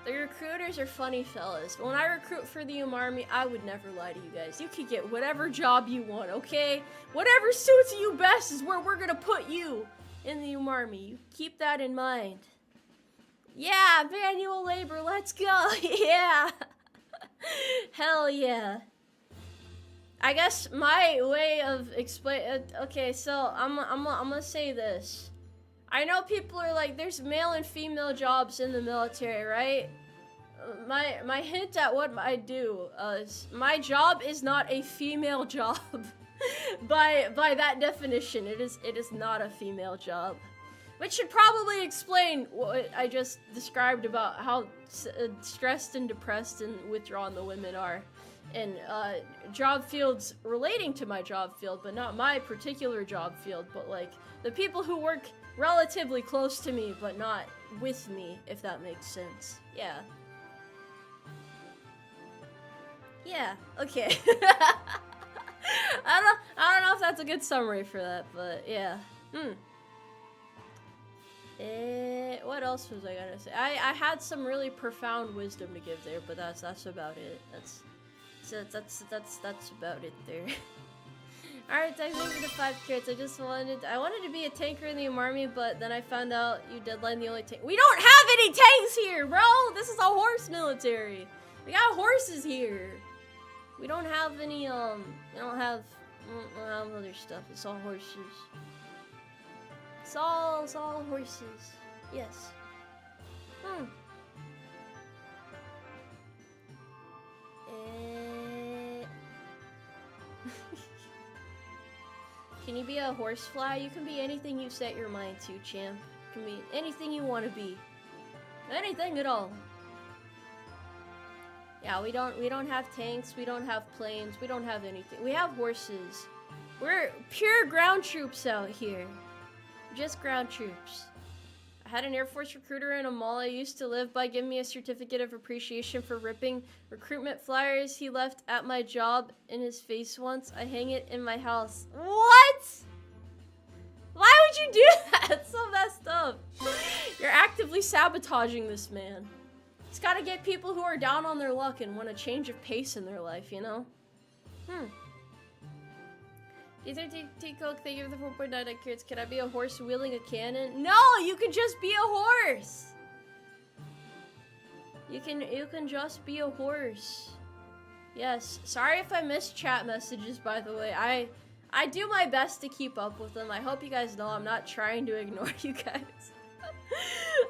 The recruiters are funny fellas. When I recruit for the Umarmy, I would never lie to you guys. You can get whatever job you want, okay? Whatever suits you best is where we're gonna put you in the Umarmy. You keep that in mind. Yeah, manual labor, let's go. Yeah. Hell yeah. I guess my way of okay, so I'm gonna say this. I know people are like, there's male and female jobs in the military, right? My hint at what I do is my job is not a female job. by that definition, it is not a female job. Which should probably explain what I just described about how stressed and depressed and withdrawn the women are. In job fields relating to my job field, but not my particular job field, but like the people who work relatively close to me, but not with me, if that makes sense. Yeah. Yeah, okay. I don't know if that's a good summary for that, but yeah. What else was I gonna say? I had some really profound wisdom to give there, but that's about it. That's about it there. Alright, thank you for the 5 carrots. I wanted to be a tanker in the Umarmy, but then I found out you deadline the only tank. We don't have any tanks here, bro! This is a horse military. We got horses here. We don't have any, we don't have other stuff. It's all horses. It's all horses. Yes. Can you be a horsefly? You can be anything you set your mind to, champ. You can be anything you want to be. Anything at all. Yeah, we don't have tanks, we don't have planes, we don't have anything. We have horses. We're pure ground troops out here. Just ground troops. I had an Air Force recruiter in a mall I used to live by give me a certificate of appreciation for ripping recruitment flyers he left at my job in his face once. I hang it in my house. What? Why would you do that? It's so messed up. You're actively sabotaging this man. It's gotta get people who are down on their luck and want a change of pace in their life, you know? Either T-Coke, thank you for the 4.9 accurates. Can I be a horse wielding a cannon? No, you can just be a horse. You can just be a horse. Yes. Sorry if I missed chat messages, by the way. I do my best to keep up with them. I hope you guys know I'm not trying to ignore you guys.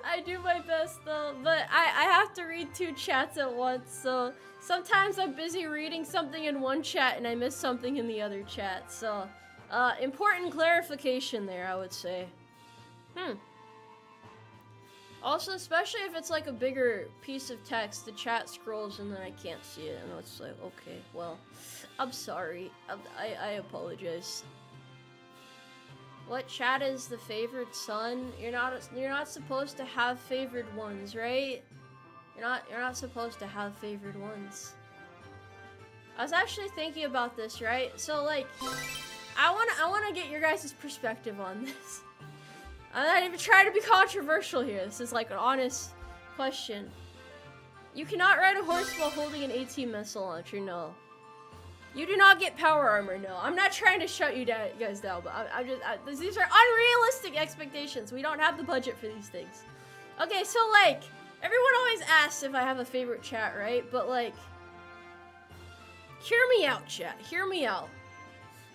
I do my best though, but I have to read 2 chats at once, so sometimes I'm busy reading something in one chat and I miss something in the other chat, so important clarification there, I would say. Also, especially if it's like a bigger piece of text, the chat scrolls and then I can't see it, and it's like, okay, well, I'm sorry. I apologize. What chat is the favorite son? You're not supposed to have favored ones, right? You're not supposed to have favored ones. I was actually thinking about this, right? So like, I wanna get your guys' perspective on this. I'm not even trying to be controversial here. This is like an honest question. You cannot ride a horse while holding an AT missile launcher, no. You do not get power armor, no. I'm not trying to shut you guys down, but these are unrealistic expectations. We don't have the budget for these things. Okay, so like, everyone always asks if I have a favorite chat, right? But like, hear me out, chat. Hear me out.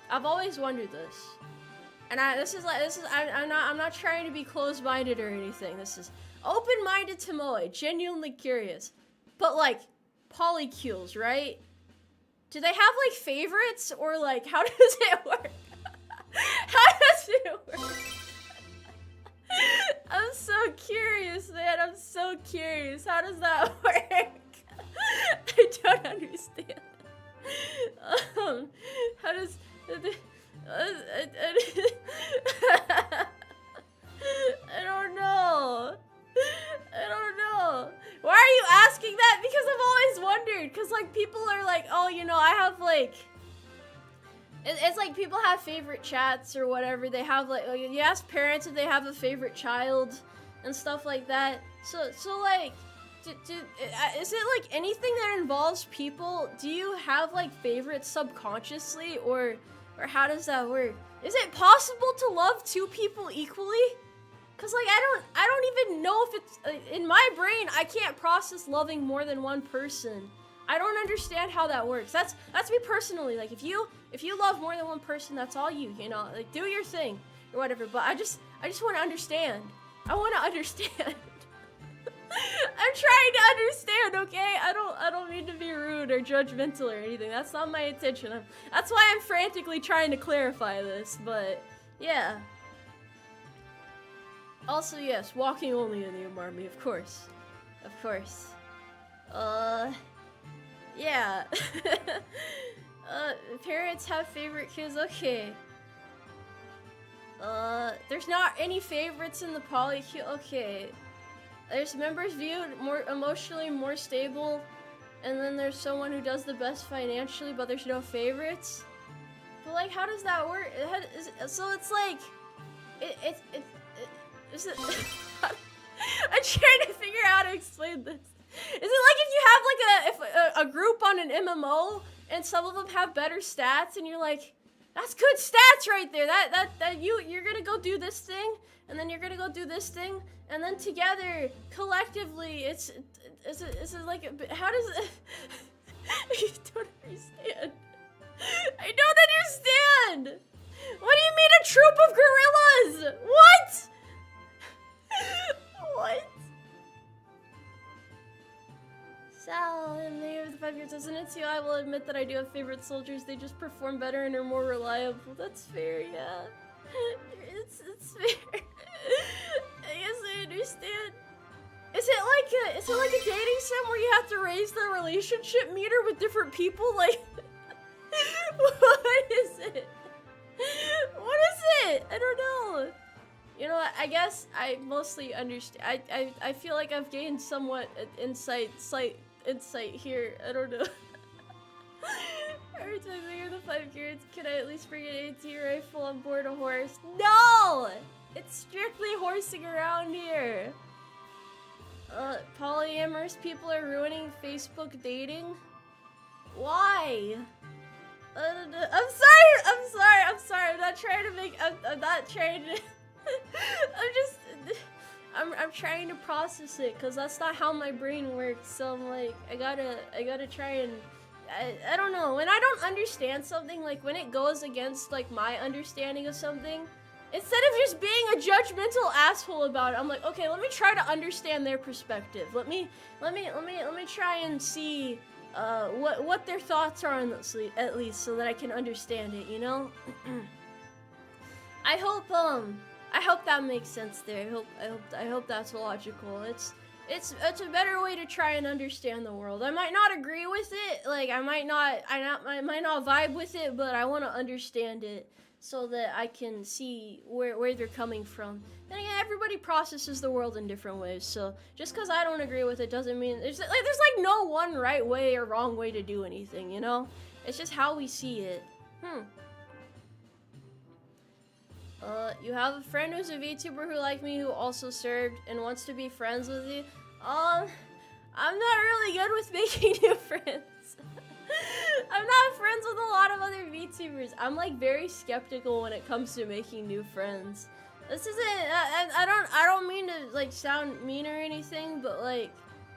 I've always wondered this. And I'm not trying to be closed-minded or anything. This is open-minded Tomoe, genuinely curious. But like, polycules, right? Do they have like favorites, or like, how does it work? How does it work? I'm so curious, man. I'm so curious. How does that work? I don't understand. How does... I don't know. I don't know. Why are you asking that? Because I've always wondered. Because like people are like, oh, you know, I have like, it's like people have favorite chats or whatever. They have like you ask parents if they have a favorite child and stuff like that. So like, is it like anything that involves people? Do you have like favorites subconsciously, or how does that work? Is it possible to love 2 people equally? Cause like I don't even know if it's in my brain. I can't process loving more than one person. I don't understand how that works. That's me personally. Like if you love more than one person, that's all you know. Like do your thing or whatever. But I just want to understand. I want to understand. I'm trying to understand, okay? I don't mean to be rude or judgmental or anything. That's not my intention. That's why I'm frantically trying to clarify this, but yeah. Also, yes, walking only in the Umarmy, of course. Of course. Yeah. Parents have favorite kids, okay. There's not any favorites in the polycule, okay. There's members viewed more emotionally more stable, and then there's someone who does the best financially, but there's no favorites. But like, how does that work? So it's like, is it? I'm trying to figure out how to explain this. Is it like if you have like a group on an MMO and some of them have better stats, and you're like, that's good stats right there. That you're gonna go do this thing, and then you're gonna go do this thing. And then together, collectively, it's like, how does it... I don't understand. I don't understand! What do you mean a troop of gorillas? What? What? Sal, in the year of the 5 years, isn't it too? I will admit that I do have favorite soldiers. They just perform better and are more reliable. That's fair, yeah. It's fair. I guess I understand. Is it like a dating sim where you have to raise the relationship meter with different people? Like, what is it? What is it? I don't know. You know, I guess I mostly understand. I feel like I've gained somewhat insight here. I don't know. Every time I hear the 5 carrots, can I at least bring an AT rifle on board a horse? No! It's strictly horsing around here. Polyamorous people are ruining Facebook dating? Why? I'm sorry. I'm not trying to make, I'm not trying to, I'm trying to process it, cause that's not how my brain works, so I'm like, I gotta try and, I don't know, when I don't understand something, like when it goes against like my understanding of something, instead of just being a judgmental asshole about it, I'm like, okay, let me try to understand their perspective. Let me try and see what their thoughts are on this, at least, so that I can understand it, you know? I hope that makes sense there. I hope that's logical. It's a better way to try and understand the world. I might not agree with it, like I might not vibe with it, but I want to understand it so that I can see where they're coming from. Then again, everybody processes the world in different ways, so just because I don't agree with it doesn't mean there's like no one right way or wrong way to do anything, you know? It's just how we see it. You have a friend who's a VTuber who like me who also served and wants to be friends with you. I'm not really good with making new friends. I'm not friends with a lot of other VTubers. I'm like very skeptical when it comes to making new friends. This isn't, I don't mean to like sound mean or anything, but like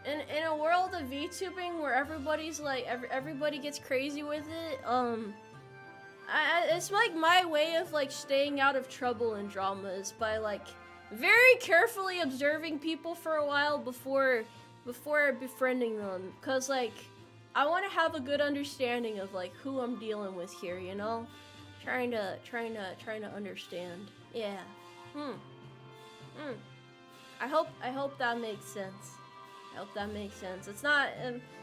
in a world of VTubing where everybody's like, everybody gets crazy with it, it's like my way of like staying out of trouble and dramas by like very carefully observing people for a while before befriending them, cause like I want to have a good understanding of like who I'm dealing with here, you know, trying to understand. Yeah. I hope that makes sense. I hope that makes sense. It's not,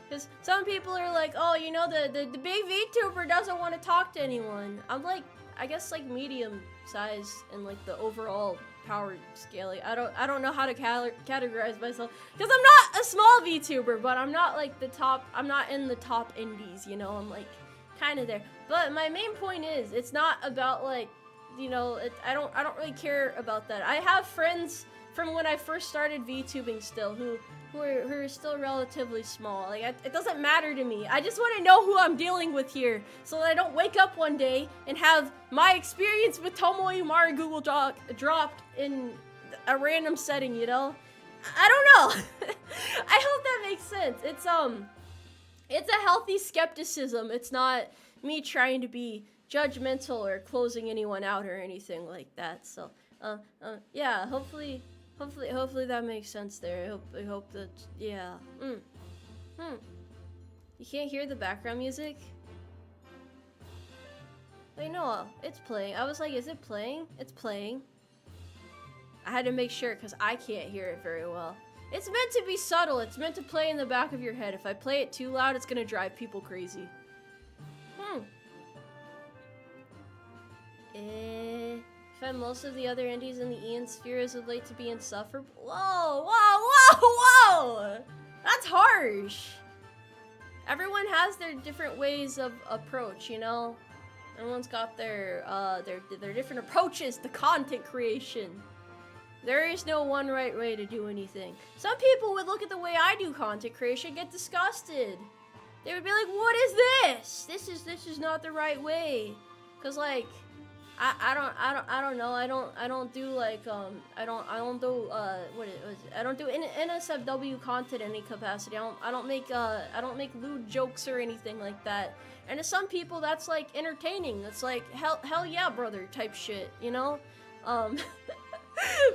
because some people are like, oh, you know, the big VTuber doesn't want to talk to anyone. I'm like, I guess like medium size and like the overall power scaling. I don't know how to categorize myself, because I'm not a small VTuber, but I'm not like the top. I'm not in the top indies, you know. I'm like kind of there. But my main point is, it's not about like, you know, I don't really care about that. I have friends from when I first started VTubing still who are still relatively small. Like, it doesn't matter to me. I just want to know who I'm dealing with here, so that I don't wake up one day and have my experience with Tomoe Umari Google dropped in a random setting, you know? I don't know. I hope that makes sense. It's a healthy skepticism. It's not me trying to be judgmental or closing anyone out or anything like that. So, yeah, hopefully that makes sense there. I hope that, yeah. You can't hear the background music? Wait, no, it's playing. I was like, is it playing? It's playing. I had to make sure, because I can't hear it very well. It's meant to be subtle. It's meant to play in the back of your head. If I play it too loud, it's gonna drive people crazy. Found most of the other indies in the Ian sphere as of late to be insufferable. Whoa! That's harsh. Everyone has their different ways of approach, you know? Everyone's got their different approaches to content creation. There is no one right way to do anything. Some people would look at the way I do content creation, get disgusted. They would be like, "What is this? This is not the right way." 'Cause like, I don't know. I don't do like I don't do I don't do NSFW content in any capacity. I don't make lewd jokes or anything like that. And to some people that's like entertaining. That's like hell yeah, brother type shit, you know?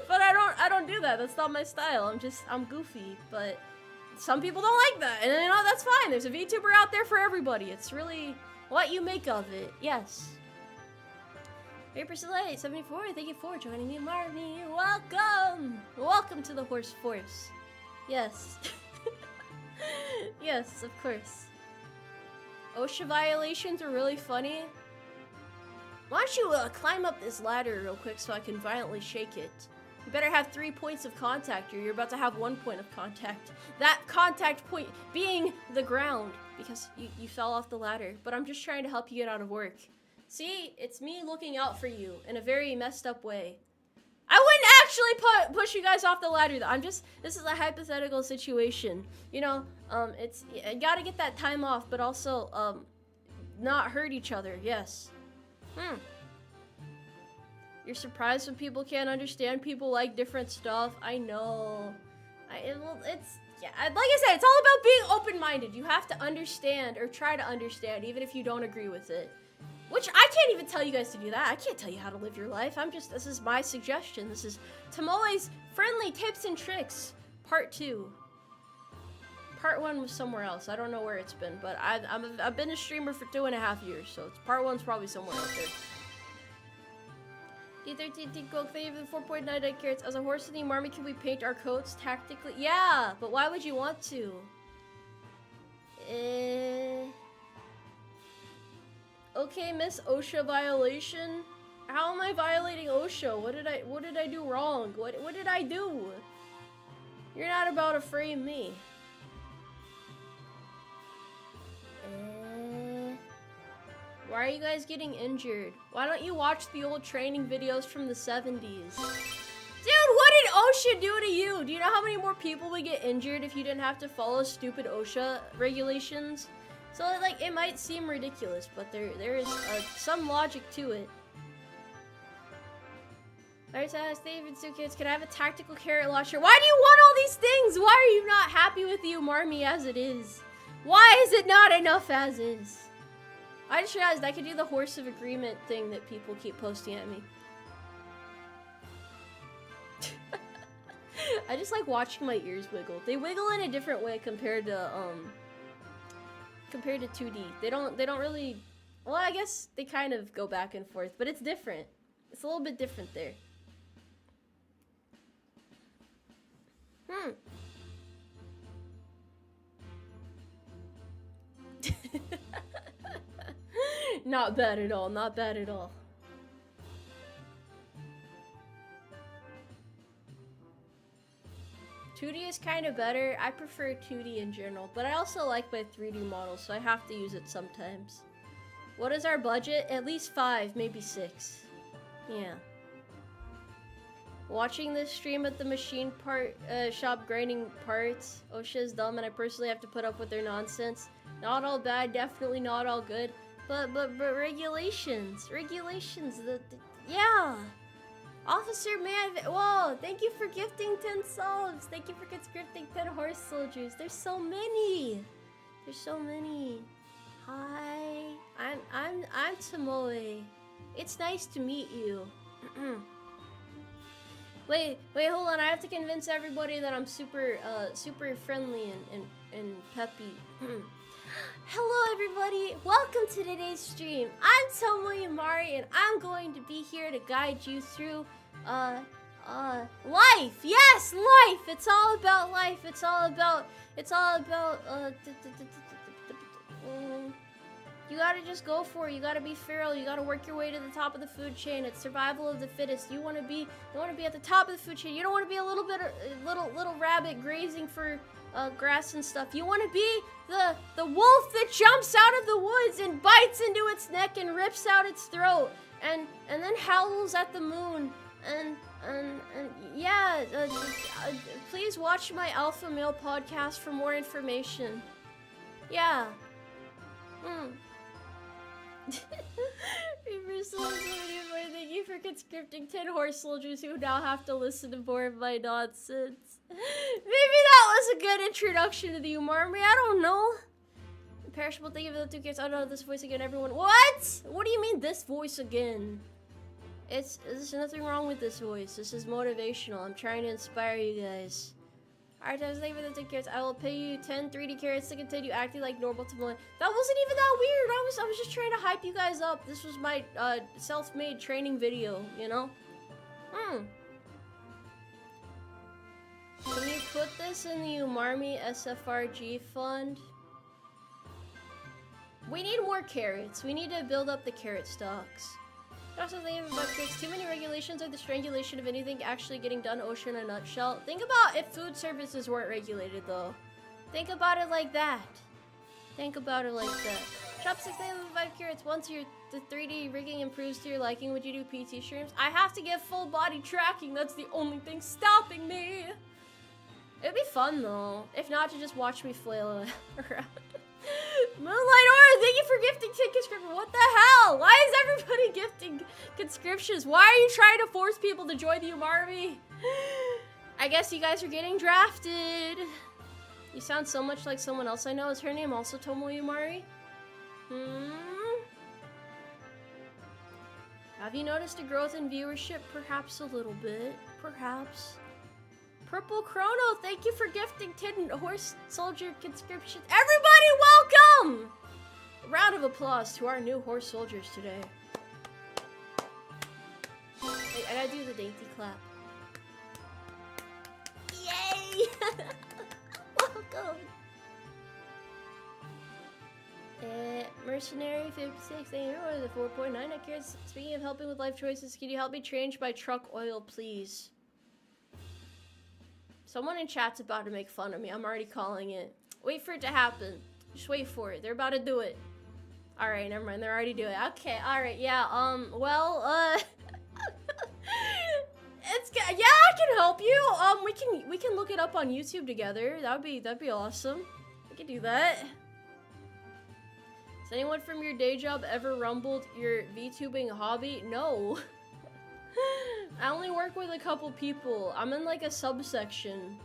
But I don't do that. That's not my style. I'm goofy, but some people don't like that. And you know, that's fine. There's a VTuber out there for everybody. It's really what you make of it. Yes. Paperslate 74, thank you for joining me, Umarmy. Welcome to the Horse Force. Yes. Yes, of course. OSHA violations are really funny. Why don't you climb up this ladder real quick so I can violently shake it? You better have 3 points of contact, or you're about to have 1 point of contact. That contact point being the ground, because you fell off the ladder. But I'm just trying to help you get out of work. See, it's me looking out for you in a very messed up way. I wouldn't actually push you guys off the ladder, though. This is a hypothetical situation. You know, you gotta get that time off, but also, not hurt each other, yes. You're surprised when people can't understand people like different stuff. I know. Yeah, like I said, it's all about being open-minded. You have to understand, or try to understand, even if you don't agree with it. Which, I can't even tell you guys to do that. I can't tell you how to live your life. This is my suggestion. This is Tomoe's Friendly Tips and Tricks, Part 2. Part 1 was somewhere else. I don't know where it's been, but I've been a streamer for 2.5 years, so Part 1's probably somewhere out there. D13 Coke, thank you for the 4.99 carats. As a horse in the Umarmy, can we paint our coats tactically? Yeah, but why would you want to? Okay, Miss OSHA violation. How am I violating OSHA? What did I do wrong? What did I do? You're not about to frame me. Why are you guys getting injured? Why don't you watch the old training videos from the 70s? Dude, what did OSHA do to you? Do you know how many more people would get injured if you didn't have to follow stupid OSHA regulations? So, like, it might seem ridiculous, but there is some logic to it. Alright, so David Sukids, can I have a tactical carrot launcher? Why do you want all these things? Why are you not happy with the Umarmy as it is? Why is it not enough as is? I just realized I could do the horse of agreement thing that people keep posting at me. I just like watching my ears wiggle. They wiggle in a different way compared to 2D. They don't really, well, I guess they kind of go back and forth, but it's different. It's a little bit different there. Not bad at all, not bad at all. $2D is kind of better. I prefer 2D in general, but I also like my 3D models, so I have to use it sometimes. What is our budget? At least 5, maybe 6. Yeah. Watching this stream at the machine shop grinding parts. OSHA is dumb, and I personally have to put up with their nonsense. Not all bad, definitely not all good. But regulations, yeah. Officer Man, whoa, thank you for gifting 10 subs. Thank you for gifting 10 horse soldiers. There's so many. There's so many. Hi, I'm Tomoe. It's nice to meet you. Wait, hold on. I have to convince everybody that I'm super friendly and peppy. Hello everybody, welcome to today's stream. I'm Tomoe Umari and I'm going to be here to guide you through life. Yes, life. It's all about life. It's all about you gotta just go for it. You gotta be feral. You gotta work your way to the top of the food chain. It's survival of the fittest. You wanna be at the top of the food chain. You don't wanna be a little rabbit grazing for grass and stuff. You want to be the wolf that jumps out of the woods and bites into its neck and rips out its throat and then howls at the moon and yeah. Please watch my Alpha Male podcast for more information. Yeah. Thank you for conscripting 10 horse soldiers who now have to listen to more of my nonsense. Maybe that was a good introduction to the Umarmy. I don't know. Imperishable, thank you for the 2 kids. I don't know this voice again, everyone. What? What do you mean this voice again? There's nothing wrong with this voice. This is motivational. I'm trying to inspire you guys. Alright, guys, thank you for the 10 carats. I will pay you 10 3D carats to continue acting like normal Tomoe. That wasn't even that weird. I was just trying to hype you guys up. This was my self-made training video, you know? Can you put this in the Umarmy SFRG fund? We need more carrots. We need to build up the carrot stocks. Also think about kids. Too many regulations are the strangulation of anything actually getting done. Oshi in a nutshell. Think about if food services weren't regulated, though. Think about it like that. Think about it like that. Chopsticks, they have 5 carrots. Once the 3D rigging improves to your liking, would you do PT streams? I have to get full body tracking. That's the only thing stopping me. It'd be fun, though. If not, to just watch me flail around. Moonlight Aura, thank you for gifting 10 conscriptions. What the hell? Why is everybody gifting conscriptions? Why are you trying to force people to join the Umarmy? I guess you guys are getting drafted. You sound so much like someone else I know. Is her name also Tomoe Umari? Have you noticed a growth in viewership? Perhaps a little bit. Perhaps. Purple Chrono, thank you for gifting 10 horse soldier conscriptions. Everybody, welcome! A round of applause to our new horse soldiers today. Wait, I gotta do the dainty clap. Yay! Welcome! Mercenary 56, thank you for the 4.9. I care. Speaking of helping with life choices, can you help me change my truck oil, please? Someone in chat's about to make fun of me. I'm already calling it. Wait for it to happen. Just wait for it. They're about to do it. Alright, never mind. They're already doing it. Okay, alright, yeah, it's yeah, I can help you. We can look it up on YouTube together. That'd be awesome. We can do that. Has anyone from your day job ever rumbled your VTubing hobby? No. I only work with a couple people. I'm in like a subsection.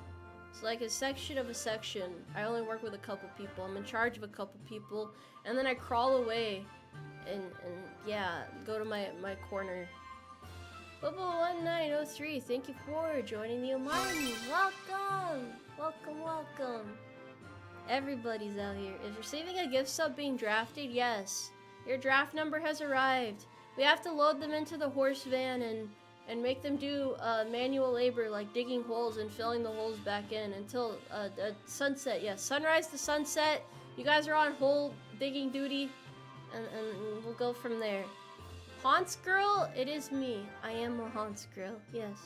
It's like a section of a section. I only work with a couple people. I'm in charge of a couple people. And then I crawl away and yeah, go to my corner. Bubble1903, thank you for joining the Umarmy. Welcome! Welcome, welcome. Everybody's out here. Is receiving a gift sub being drafted? Yes. Your draft number has arrived. We have to load them into the horse van and make them do manual labor like digging holes and filling the holes back in until sunset. Yes, sunrise to sunset. You guys are on hole digging duty, and we'll go from there. Haunts girl, it is me. I am a haunts girl. Yes.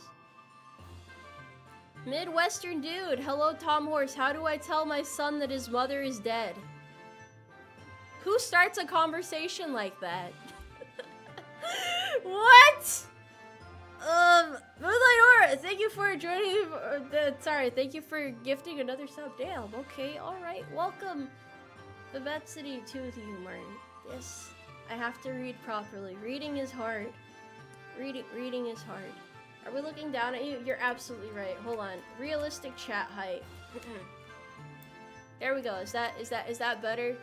Midwestern dude. Hello, Tom Horse. How do I tell my son that his mother is dead? Who starts a conversation like that? What? Moonlight Aura, thank you for joining. Thank you for gifting another sub. Damn. Okay. All right. Welcome, the Bat City to the Umarmy. Yes, I have to read properly. Reading is hard. Reading is hard. Are we looking down at you? You're absolutely right. Hold on. Realistic chat height. There we go. Is that better?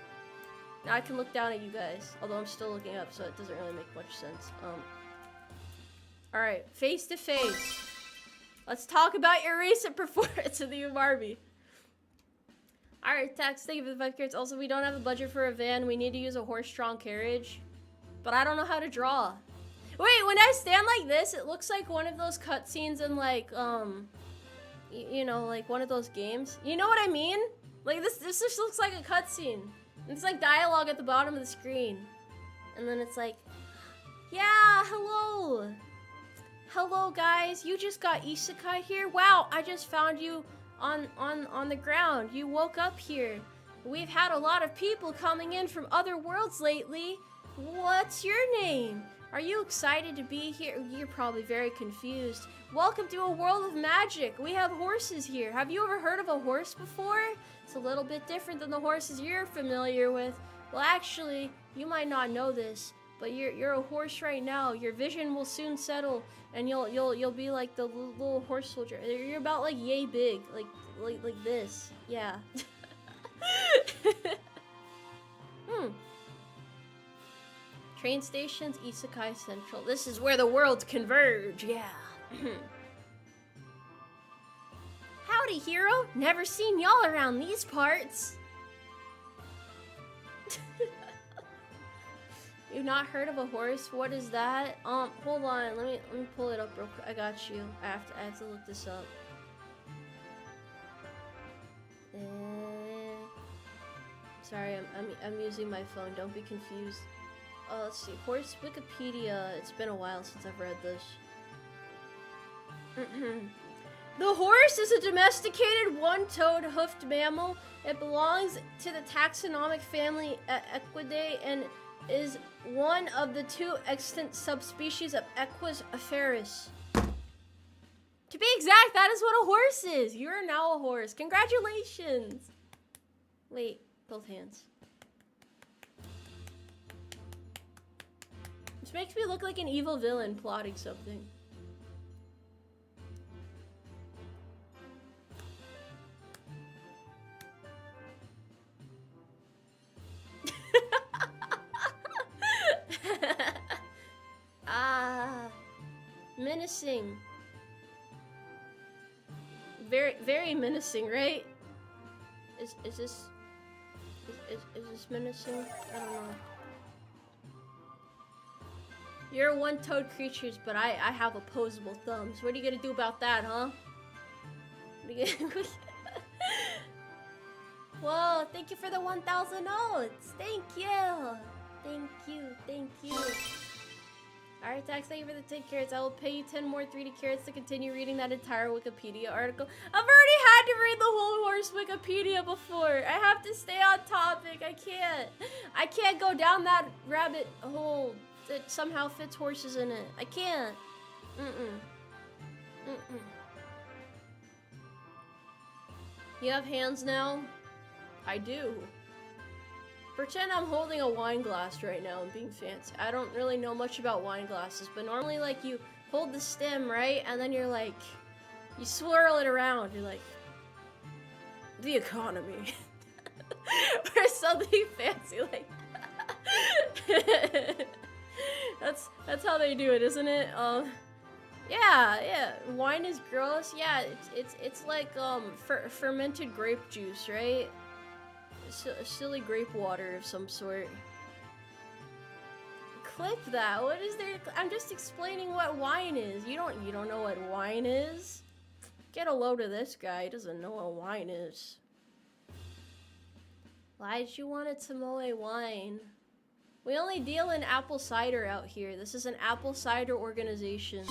Now I can look down at you guys. Although I'm still looking up, so it doesn't really make much sense. Alright, face to face. Let's talk about your recent performance in the Umarmy. Alright, Tax, thank you for the 5 carrots. Also, we don't have a budget for a van. We need to use a horse-drawn carriage. But I don't know how to draw. Wait, when I stand like this, it looks like one of those cutscenes in like, you know, like one of those games. You know what I mean? Like this just looks like a cutscene. It's like dialogue at the bottom of the screen. And then it's like, yeah, hello. Hello guys, you just got isekai here? Wow, I just found you on the ground. You woke up here. We've had a lot of people coming in from other worlds lately. What's your name? Are you excited to be here? You're probably very confused. Welcome to a world of magic. We have horses here. Have you ever heard of a horse before? It's a little bit different than the horses you're familiar with. Well, actually, you might not know this, but you're a horse right now. Your vision will soon settle, and you'll be like the little horse soldier. You're about like yay big, like this. Yeah. Train stations, Isekai Central. This is where the worlds converge. Yeah. Howdy, hero. Never seen y'all around these parts. You've not heard of a horse? What is that? Hold on. Let me pull it up real quick. I got you. I have to look this up. Sorry, I'm using my phone. Don't be confused. let's see. Horse Wikipedia. It's been a while since I've read this. The horse is a domesticated one-toed hoofed mammal. It belongs to the taxonomic family Equidae and is one of the 2 extant subspecies of Equus afaris. To be exact, that is what a horse is. You're now a horse. Congratulations. Wait, both hands. This makes me look like an evil villain plotting something. Menacing. Very menacing, right? Is this menacing? I don't know. You're one-toed creatures, but I have opposable thumbs. What are you gonna do about that, huh? What are you gonna Whoa, thank you for the 1,000 notes. Thank you. Thank you. Thank you. Alright, Tax, thank you for the 10 carrots. I will pay you 10 more 3D carrots to continue reading that entire Wikipedia article. I've already had to read the whole horse Wikipedia before. I have to stay on topic. I can't go down that rabbit hole that somehow fits horses in it. I can't. You have hands now? I do. Pretend I'm holding a wine glass right now and being fancy. I don't really know much about wine glasses, but normally, like, you hold the stem, right? And then you're like, you swirl it around. You're like, the economy. Or something fancy like that's how they do it, isn't it? Yeah, wine is gross. Yeah, it's like fermented grape juice, right? A silly grape water of some sort. Clip that. What is there? I'm just explaining what wine is. You don't know what wine is? Get a load of this guy. He doesn't know what wine is. Why'd you want a Tomoe wine? We only deal in apple cider out here. This is an apple cider organization.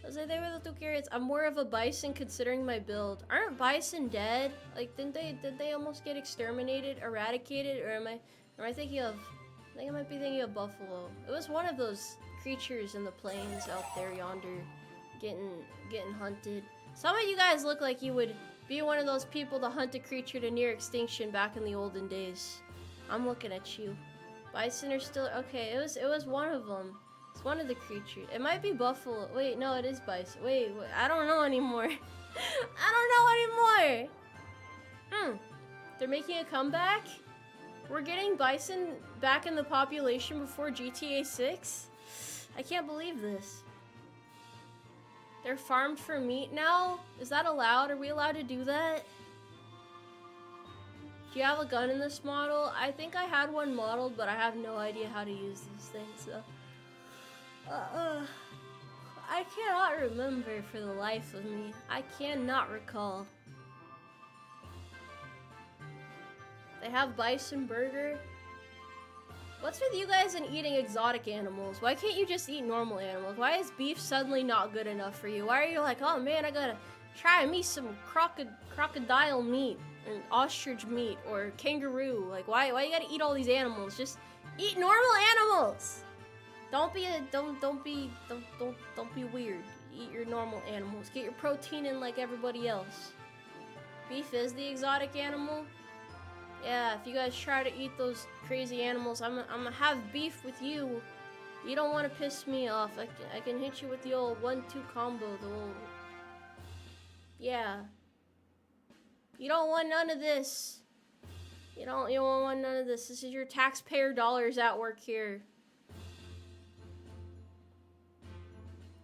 I was like, they were the 2 carrots. I'm more of a bison considering my build. Aren't bison dead? Like, did they almost get exterminated, eradicated, or am I thinking of? I think I might be thinking of buffalo. It was one of those creatures in the plains out there yonder, getting hunted. Some of you guys look like you would be one of those people to hunt a creature to near extinction back in the olden days. I'm looking at you. Bison are still okay. It was one of them. It's one of the creatures. It might be buffalo. Wait, no, it is bison. Wait, I don't know anymore. I don't know anymore. They're making a comeback? We're getting bison back in the population before GTA 6? I can't believe this. They're farmed for meat now? Is that allowed? Are we allowed to do that? Do you have a gun in this model? I think I had one modeled, but I have no idea how to use these things, so. I cannot remember for the life of me. I cannot recall. They have bison burger. What's with you guys and eating exotic animals? Why can't you just eat normal animals? Why is beef suddenly not good enough for you? Why are you like, oh man, I gotta try me some crocodile meat and ostrich meat or kangaroo? Like, why you gotta eat all these animals? Just eat normal animals. Don't be weird. Eat your normal animals. Get your protein in like everybody else. Beef is the exotic animal. Yeah, if you guys try to eat those crazy animals, I'm gonna have beef with you. You don't want to piss me off. I can hit you with the old 1-2 combo. The old. Yeah. You don't want none of this. You don't want none of this. This is your taxpayer dollars at work here.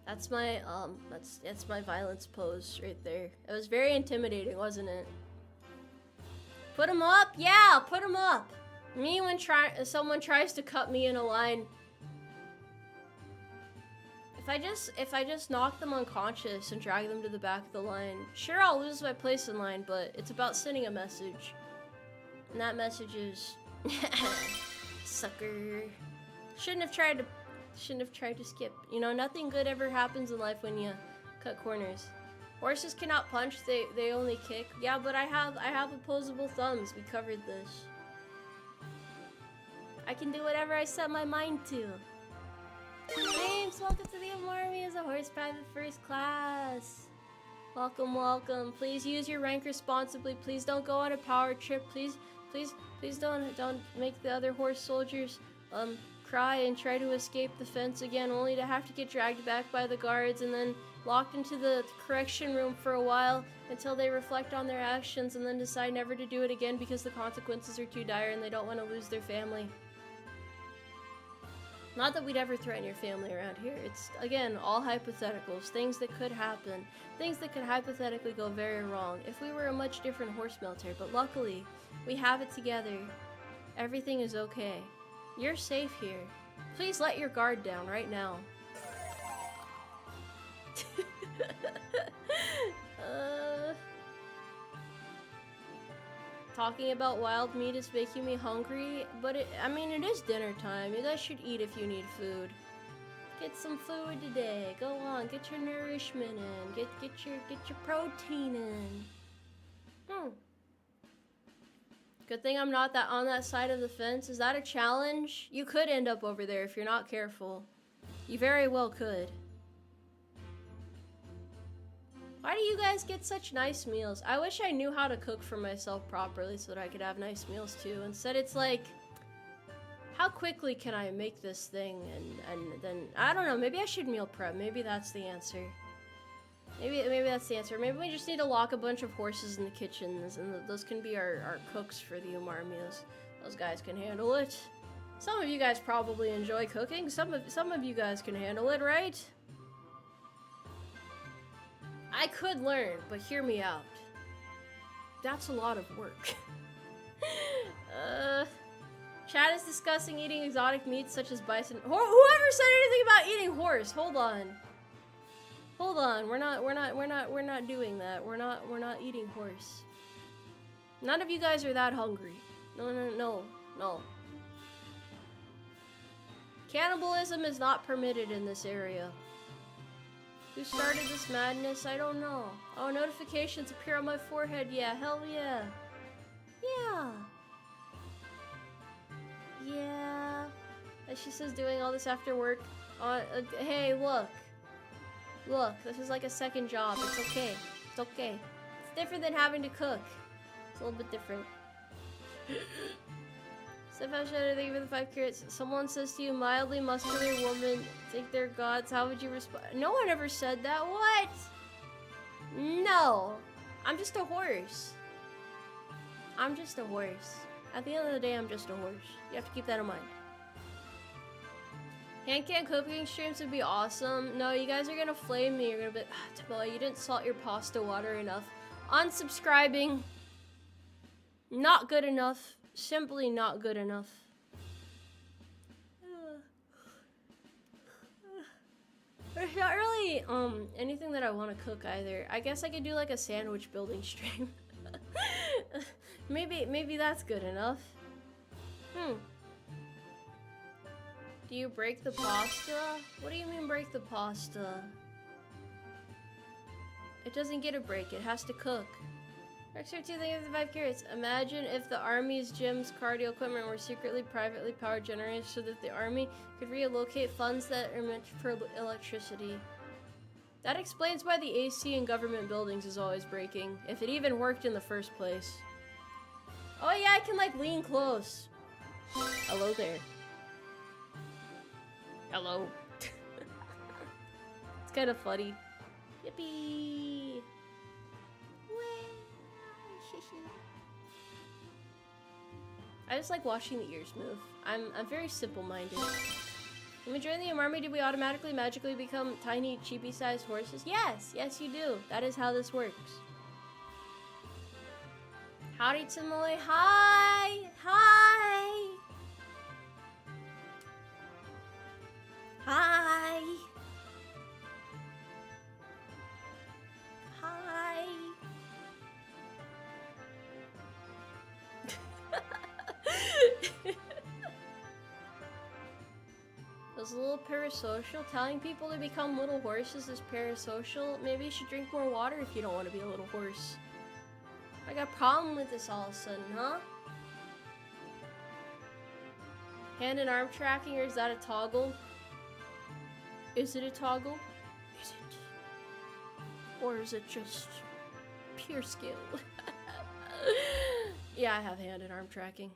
That's my that's my violence pose right there. It was very intimidating, wasn't it? Put him up? Yeah, put him up. Me when someone tries to cut me in a line. If I just knock them unconscious and drag them to the back of the line, sure I'll lose my place in line, but it's about sending a message. And that message is sucker. Shouldn't have tried to skip. You know, nothing good ever happens in life when you cut corners. Horses cannot punch, they only kick. Yeah, but I have opposable thumbs. We covered this. I can do whatever I set my mind to. James, welcome to the Umarmy as a horse private first class. Welcome, welcome. Please use your rank responsibly. Please don't go on a power trip. Please don't make the other horse soldiers cry and try to escape the fence again, only to have to get dragged back by the guards and then locked into the correction room for a while until they reflect on their actions and then decide never to do it again because the consequences are too dire and they don't want to lose their family. Not that we'd ever threaten your family around here. It's, again, all hypotheticals. Things that could happen. Things that could hypothetically go very wrong if we were a much different horse military. But luckily, we have it together. Everything is okay. You're safe here. Please let your guard down right now. Talking about wild meat is making me hungry, but I mean, it is dinner time. You guys should eat if you need food. Get some food today. Go on, get your nourishment in. Get your protein in. Good thing I'm not on that side of the fence. Is that a challenge? You could end up over there if you're not careful. You very well could. Why do you guys get such nice meals? I wish I knew how to cook for myself properly so that I could have nice meals too. Instead it's like, how quickly can I make this thing? And then, I don't know, maybe I should meal prep. Maybe that's the answer. Maybe that's the answer. Maybe we just need to lock a bunch of horses in the kitchens and those can be our cooks for the Umarmy. Those guys can handle it. Some of you guys probably enjoy cooking. Some of you guys can handle it, right? I could learn, but hear me out. That's a lot of work. Chad is discussing eating exotic meats such as bison. Whoever said anything about eating horse? Hold on. Hold on. We're not doing that. We're not eating horse. None of you guys are that hungry. No. Cannibalism is not permitted in this area. Who started this madness? I don't know. Oh, notifications appear on my forehead. Yeah, hell yeah. Yeah. And she says doing all this after work. Hey, look. Look, this is like a second job. It's okay. It's okay. It's different than having to cook. It's a little bit different. Steph Shadow, thank you for the 5 carrots. Someone says to you, mildly muscular woman, think they're gods. How would you respond? No one ever said that. What? No. I'm just a horse. I'm just a horse. At the end of the day, I'm just a horse. You have to keep that in mind. Hand-can cooking streams would be awesome. No, you guys are gonna flame me. You're gonna be, Tomoe, you didn't salt your pasta water enough. Unsubscribing. Not good enough. Simply not good enough. There's not really anything that I want to cook either. I guess I could do like a sandwich building stream. maybe that's good enough. Do you break the pasta? What do you mean break the pasta? It doesn't get a break, it has to cook. Extra 2 things of the 5 carrots. Imagine if the army's gym's cardio equipment were secretly privately powered generators so that the army could reallocate funds that are meant for electricity. That explains why the AC in government buildings is always breaking, if it even worked in the first place. Oh yeah, I can like lean close. Hello there. Hello. It's kind of funny. Yippee! I just like watching the ears move. I'm very simple-minded. When we join the Umarmy, do we automatically magically become tiny, chibi-sized horses? Yes! Yes, you do. That is how this works. Howdy, Tomoe. Hi! Hi! Hi! Hi! little parasocial? Telling people to become little horses is parasocial? Maybe you should drink more water if you don't want to be a little horse. I got a problem with this all of a sudden, huh? Hand and arm tracking, or is that a toggle? Is it a toggle? Is it? Or is it just pure skill? Yeah, I have hand and arm tracking.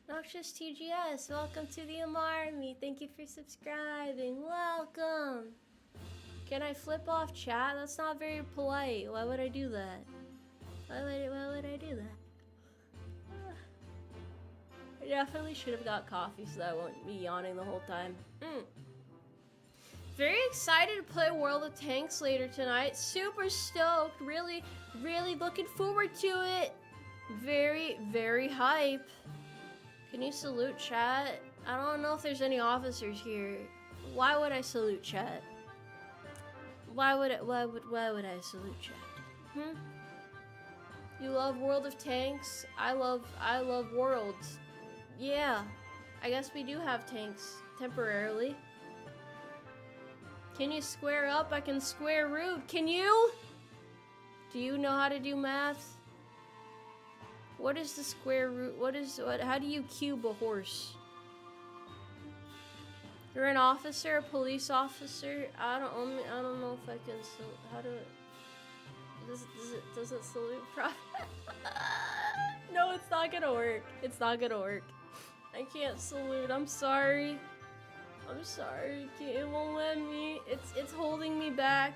Noxious TGS, welcome to the Umarmy. Thank you for subscribing. Welcome. Can I flip off chat? That's not very polite. Why would I do that? Why would I do that? I definitely should have got coffee so that I won't be yawning the whole time. Very excited to play World of Tanks later tonight. Super stoked. Really, really looking forward to it. Very, very hype. Can you salute chat? I don't know if there's any officers here. Why would I salute chat? Why would I salute chat? You love World of Tanks? I love Worlds. Yeah. I guess we do have tanks temporarily. Can you square up? I can square root. Can you? Do you know how to do math? What is the square root? How do you cube a horse? You're an officer, a police officer. I don't know if I can. How do it? Does it salute profit? No, it's not gonna work. It's not gonna work. I can't salute. I'm sorry. I'm sorry. It won't let me. It's holding me back.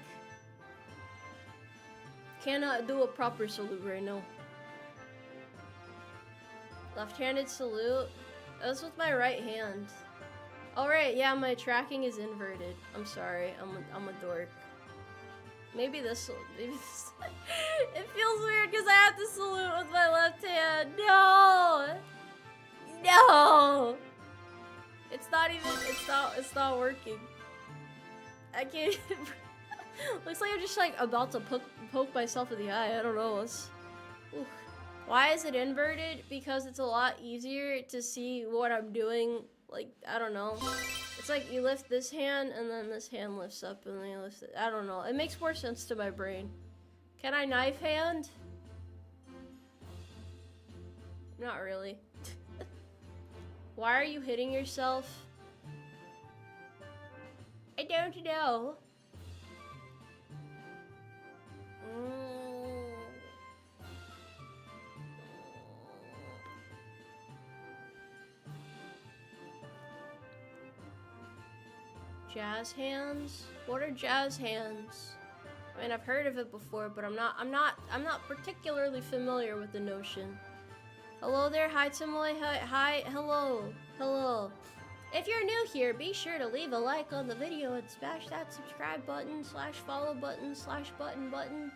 Cannot do a proper salute right now. Left-handed salute. That's with my right hand. Alright, yeah, my tracking is inverted. I'm sorry. I'm a dork. Maybe this it feels weird because I have to salute with my left hand. No! No! It's not working. I can't even. Looks like I'm just like about to poke myself in the eye. I don't know. Oof. Why is it inverted? Because it's a lot easier to see what I'm doing. Like, I don't know. It's like you lift this hand and then this hand lifts up and then you lift it. I don't know. It makes more sense to my brain. Can I knife hand? Not really. Why are you hitting yourself? I don't know. Jazz hands? What are jazz hands? I mean, I've heard of it before, but I'm not particularly familiar with the notion. Hello there, hi Tomoe, hi, hello. If you're new here, be sure to leave a like on the video and smash that subscribe button, /follow button, /button.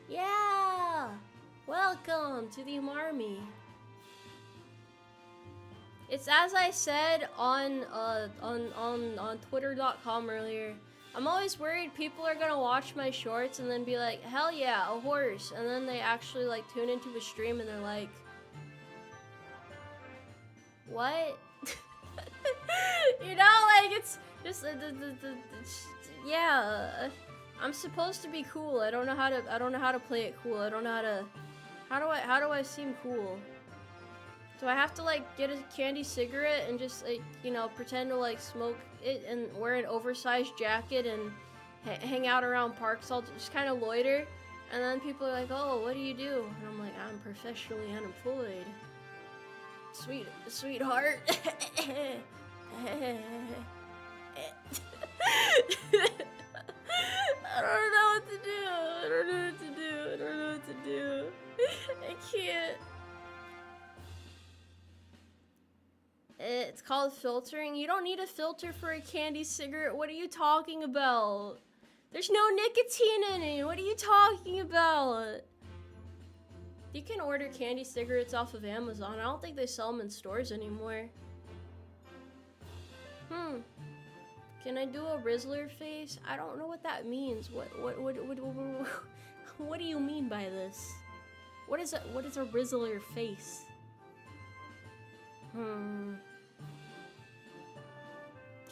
Yeah! Welcome to the Umarmy. It's as I said on Twitter.com earlier. I'm always worried people are gonna watch my shorts and then be like, hell yeah, a horse. And then they actually like tune into a stream and they're like, what? You know, like it's just yeah. I'm supposed to be cool. I don't know how to play it cool. I don't know how do I seem cool? Do I have to like get a candy cigarette and just like, you know, pretend to like smoke it and wear an oversized jacket and hang out around parks? I'll just kind of loiter, and then people are like, oh, what do you do? And I'm like, I'm professionally unemployed. Sweetheart. I don't know what to do. I can't. It's called filtering. You don't need a filter for a candy cigarette. What are you talking about? There's no nicotine in it. What are you talking about? You can order candy cigarettes off of Amazon. I don't think they sell them in stores anymore. Can I do a Rizzler face? I don't know what that means. What do you mean by this? What is a Rizzler face?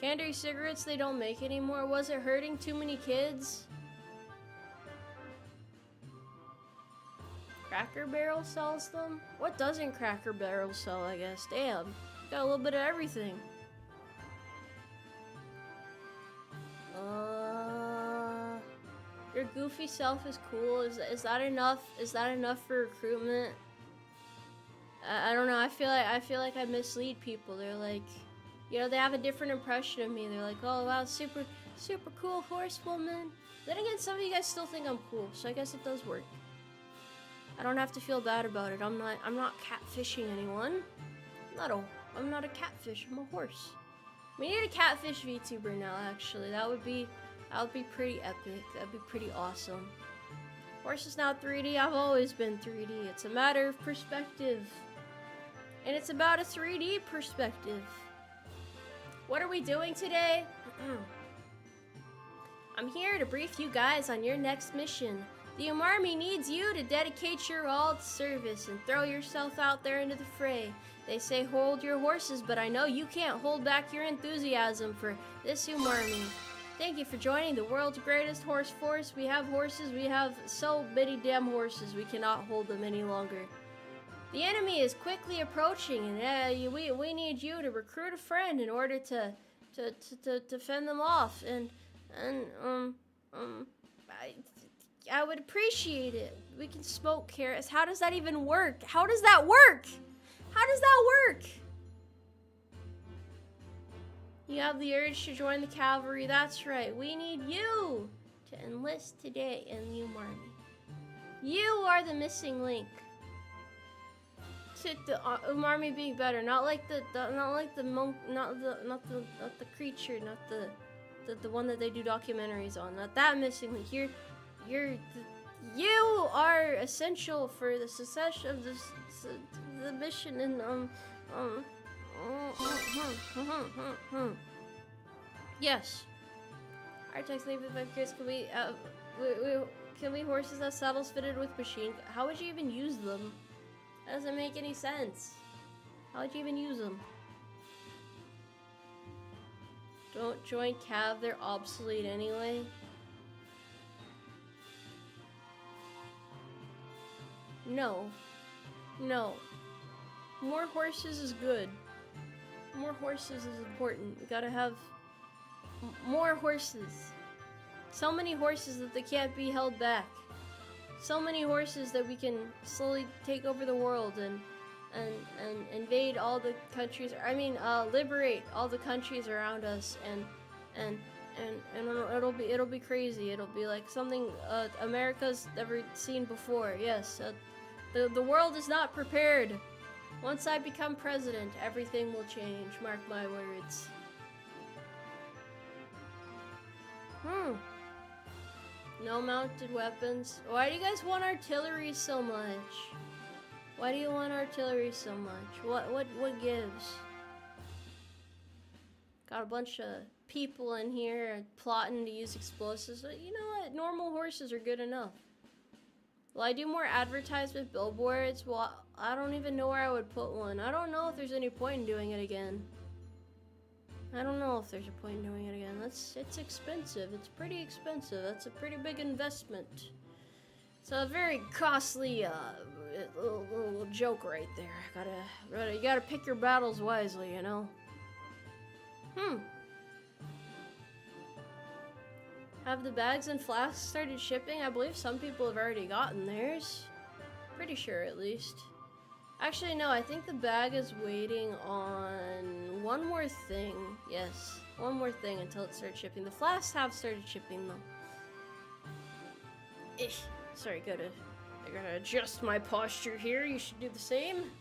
Candy cigarettes they don't make anymore. Was it hurting too many kids? Cracker Barrel sells them? What doesn't Cracker Barrel sell, I guess? Damn. Got a little bit of everything. Your goofy self is cool. Is that enough? Is that enough for recruitment? I don't know. I feel like I mislead people. They're like, you know, they have a different impression of me. They're like, oh wow, super cool horsewoman. Then again, some of you guys still think I'm cool, so I guess it does work. I don't have to feel bad about it. I'm not catfishing anyone. I'm not a catfish. I'm a horse. We need a catfish VTuber now. Actually, that would be pretty epic. That'd be pretty awesome. Horse is now 3D. I've always been 3D. It's a matter of perspective. And it's about a 3D perspective. What are we doing today? I'm here to brief you guys on your next mission. The Umarmy needs you to dedicate your all to service and throw yourself out there into the fray. They say hold your horses, but I know you can't hold back your enthusiasm for this Umarmy. Thank you for joining the world's greatest horse force. We have horses. We have so many damn horses. We cannot hold them any longer. The enemy is quickly approaching, and we need you to recruit a friend in order to fend them off. And I would appreciate it. We can smoke carrots. How does that even work? How does that work? How does that work? You have the urge to join the cavalry. That's right. We need you to enlist today in the Umarmy. You are the missing link to the Umarmy being better. Not like the monk. Not the creature. Not the one that they do documentaries on. Not that missing link. You are essential for the success of the mission and Yes. Our text leave with 5 kids. Can we horses have saddles fitted with machine? How would you even use them? That doesn't make any sense. How would you even use them? Don't join Cav, they're obsolete anyway. No. No. More horses is good. More horses is important. We gotta have more horses. So many horses that they can't be held back. So many horses that we can slowly take over the world and invade all the countries. I mean, liberate all the countries around us, and it'll be crazy. It'll be like something America's never seen before. Yes, the world is not prepared. Once I become president, everything will change. Mark my words. No mounted weapons. Why do you guys want artillery so much? Why do you want artillery so much? What gives? Got a bunch of people in here plotting to use explosives. But you know what? Normal horses are good enough. Will I do more advertisement billboards? Well, I don't even know where I would put one. I don't know if there's any point in doing it again. I don't know if there's a point in doing it again. It's expensive. It's pretty expensive. That's a pretty big investment. It's a very costly little joke right there. You gotta pick your battles wisely, you know. Have the bags and flasks started shipping? I believe some people have already gotten theirs. Pretty sure, at least. Actually, no, I think the bag is waiting on one more thing. Yes, one more thing until it starts shipping. The flasks have started shipping, though. Sorry, I gotta adjust my posture here. You should do the same.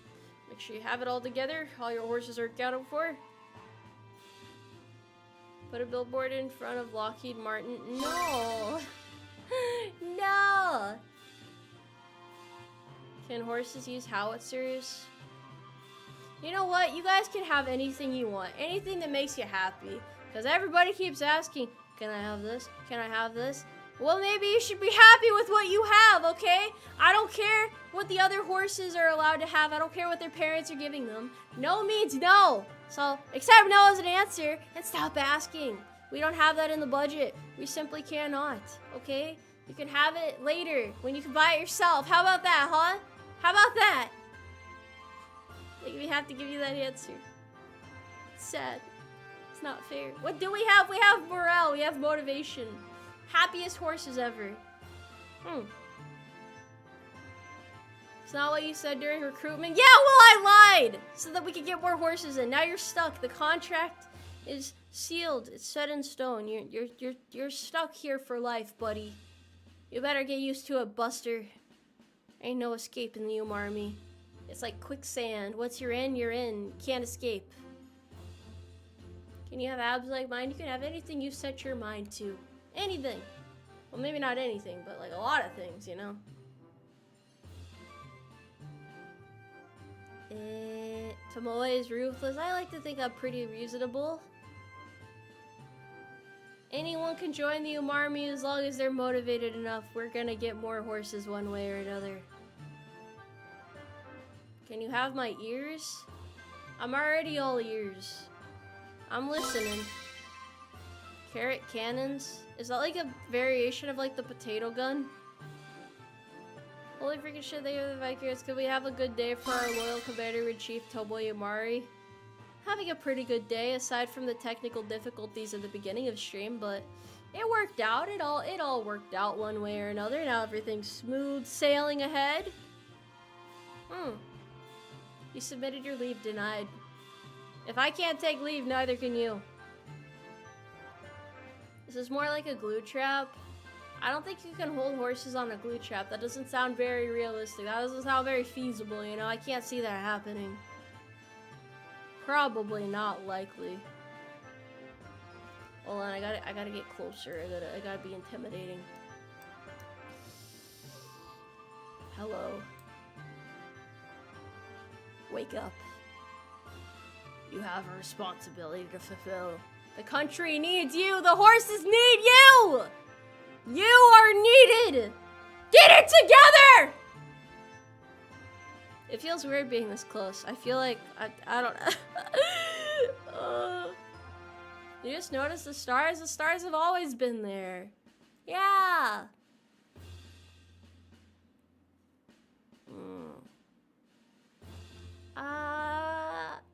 Make sure you have it all together. All your horses are accounted for. Put a billboard in front of Lockheed Martin. No! No! Can horses use howitzers? You know what? You guys can have anything you want. Anything that makes you happy. Because everybody keeps asking, can I have this? Can I have this? Well, maybe you should be happy with what you have, okay? I don't care what the other horses are allowed to have. I don't care what their parents are giving them. No means no. So, accept no as an answer and stop asking. We don't have that in the budget. We simply cannot, okay? You can have it later when you can buy it yourself. How about that, huh? How about that? Like, we have to give you that answer. It's sad. It's not fair. What do we have? We have morale. We have motivation. Happiest horses ever. It's not what you said during recruitment. Yeah, well, I lied so that we could get more horses in. Now you're stuck. The contract is sealed. It's set in stone. You're stuck here for life, buddy. You better get used to it, Buster. Ain't no escape in the Umarmy. It's like quicksand. Once you're in, can't escape. Can you have abs like mine? You can have anything you set your mind to. Anything. Well, maybe not anything, but like a lot of things, you know? Tomoe is ruthless. I like to think I'm pretty reasonable. Anyone can join the Umarmy as long as they're motivated enough. We're gonna get more horses one way or another. Can you have my ears? I'm already all ears. I'm listening. Carrot cannons? Is that like a variation of like the potato gun? Holy freaking shit, they are the Vikings. Could we have a good day for our loyal commander-in-chief, Tomoe Umari? Having a pretty good day, aside from the technical difficulties at the beginning of stream, but it worked out. It all worked out one way or another. Now everything's smooth sailing ahead. You submitted your leave denied. If I can't take leave, neither can you. This is more like a glue trap. I don't think you can hold horses on a glue trap. That doesn't sound very realistic. That doesn't sound very feasible, you know? I can't see that happening. Probably not likely. Hold on, I gotta get closer. I gotta be intimidating. Hello. Wake up. You have a responsibility to fulfill. The country needs you. The horses need you. You are needed. Get it together. It feels weird being this close. I feel like I don't You just notice the stars? The stars have always been there. Yeah.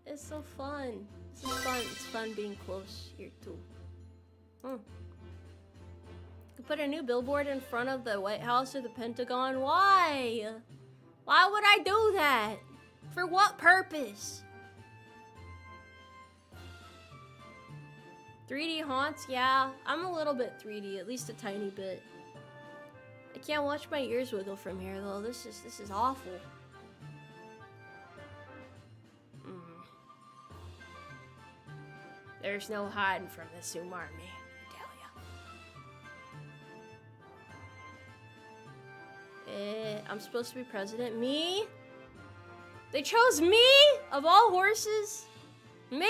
It's so fun. This is fun. It's fun being close here too. Could put a new billboard in front of the White House or the Pentagon. Why? Why would I do that? For what purpose? 3D haunts? Yeah, I'm a little bit 3D, at least a tiny bit. I can't watch my ears wiggle from here though. This is awful. There's no hiding from this Umarmy, I tell ya. I'm supposed to be president. Me? They chose me? Of all horses? Me?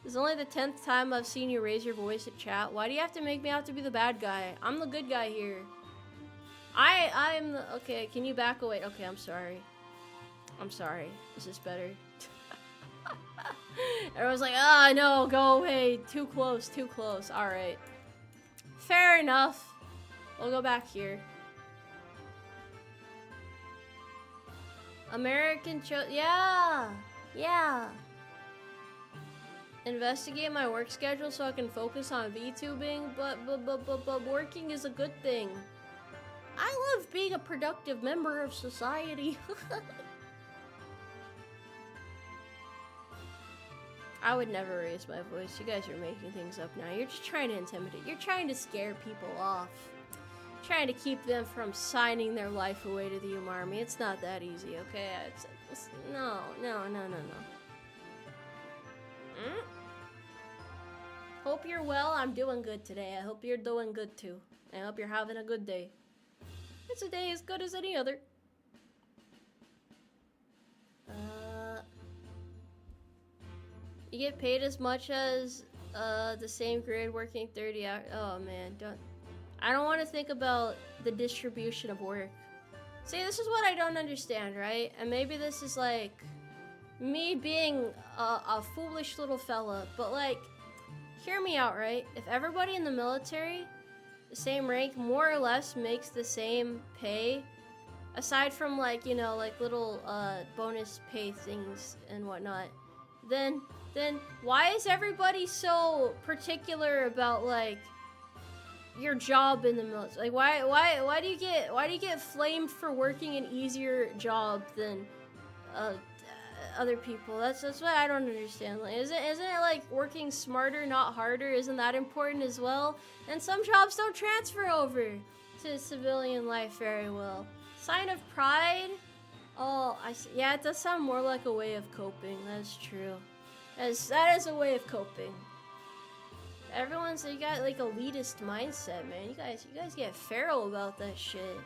This is only the 10th time I've seen you raise your voice at chat. Why do you have to make me out to be the bad guy? I'm the good guy here. I'm the... Okay, can you back away? Okay, I'm sorry. I'm sorry. Is this better? Everyone's like, ah, no, go away. Too close, too close. Alright. Fair enough. We'll go back here. American yeah. Yeah. Investigate my work schedule so I can focus on VTubing, but working is a good thing. I love being a productive member of society. I would never raise my voice. You guys are making things up now. You're just trying to intimidate. You're trying to scare people off. Trying to keep them from signing their life away to the Umarmy. It's not that easy, okay? No. Hope you're well. I'm doing good today. I hope you're doing good too. I hope you're having a good day. It's a day as good as any other. You get paid as much as the same grade working 30 hours. Oh man, I don't want to think about the distribution of work. See, this is what I don't understand, right? And maybe this is like me being a foolish little fella, but like, hear me out, right? If everybody in the military, the same rank, more or less makes the same pay, aside from like, you know, like little bonus pay things and whatnot, then why is everybody so particular about like your job in the military? Like why do you get flamed for working an easier job than other people? That's what I don't understand. Like, isn't it like working smarter, not harder? Isn't that important as well? And some jobs don't transfer over to civilian life very well. Sign of pride? Oh, I see. Yeah, it does sound more like a way of coping. That's true. That is a way of coping. Everyone's, you got like elitist mindset, man. You guys get feral about that shit.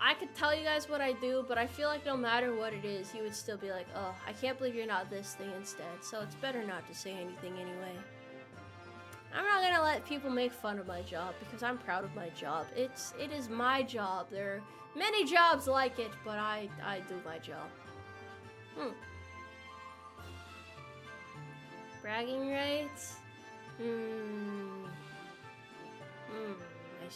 I could tell you guys what I do, but I feel like no matter what it is, you would still be like, oh, I can't believe you're not this thing instead. So it's better not to say anything anyway. I'm not gonna let people make fun of my job because I'm proud of my job. It is my job. There are many jobs like it, but I do my job. Bragging rights?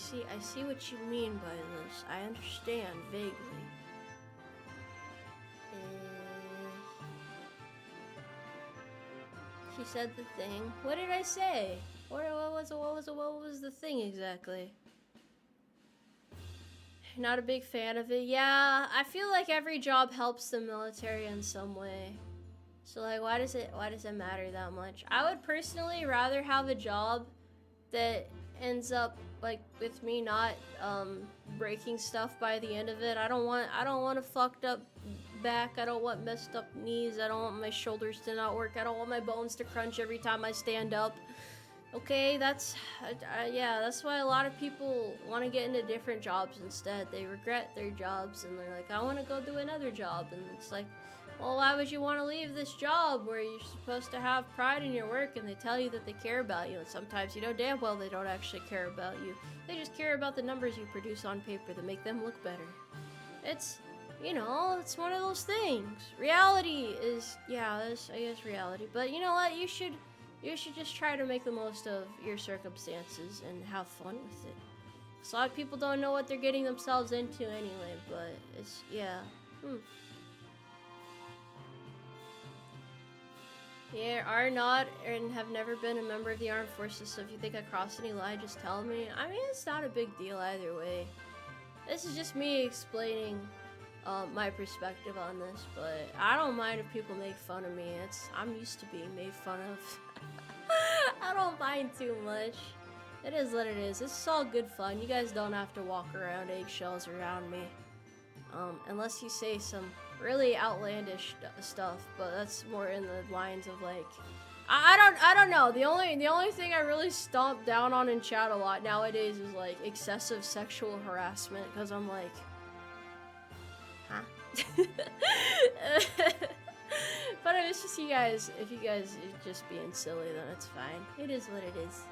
I see what you mean by this. I understand vaguely. She said the thing. What did I say? What was the thing exactly? Not a big fan of it. Yeah, I feel like every job helps the military in some way. So like, why does it matter that much? I would personally rather have a job that ends up like with me not breaking stuff by the end of it. I don't want a fucked up back. I don't want messed up knees. I don't want my shoulders to not work. I don't want my bones to crunch every time I stand up. Okay, that's why a lot of people want to get into different jobs instead. They regret their jobs and they're like, I want to go do another job. And it's like, well, why would you want to leave this job where you're supposed to have pride in your work and they tell you that they care about you, and sometimes you know damn well they don't actually care about you. They just care about the numbers you produce on paper that make them look better. It's, you know, it's one of those things. Reality is, yeah, that's, I guess, reality. But you know what? You should just try to make the most of your circumstances and have fun with it. So a lot of people don't know what they're getting themselves into anyway, but it's, yeah. Yeah, are not and have never been a member of the armed forces, so if you think I crossed any line, just tell me. I mean, it's not a big deal either way. This is just me explaining my perspective on this, but I don't mind if people make fun of me. I'm used to being made fun of. I don't mind too much. It is what it is. This is all good fun. You guys don't have to walk around eggshells around me. Unless you say some really outlandish stuff, but that's more in the lines of like, I don't know. The only thing I really stomp down on in chat a lot nowadays is like excessive sexual harassment, because I'm like, huh? But it's just if you guys are just being silly, then it's fine. It is what it is.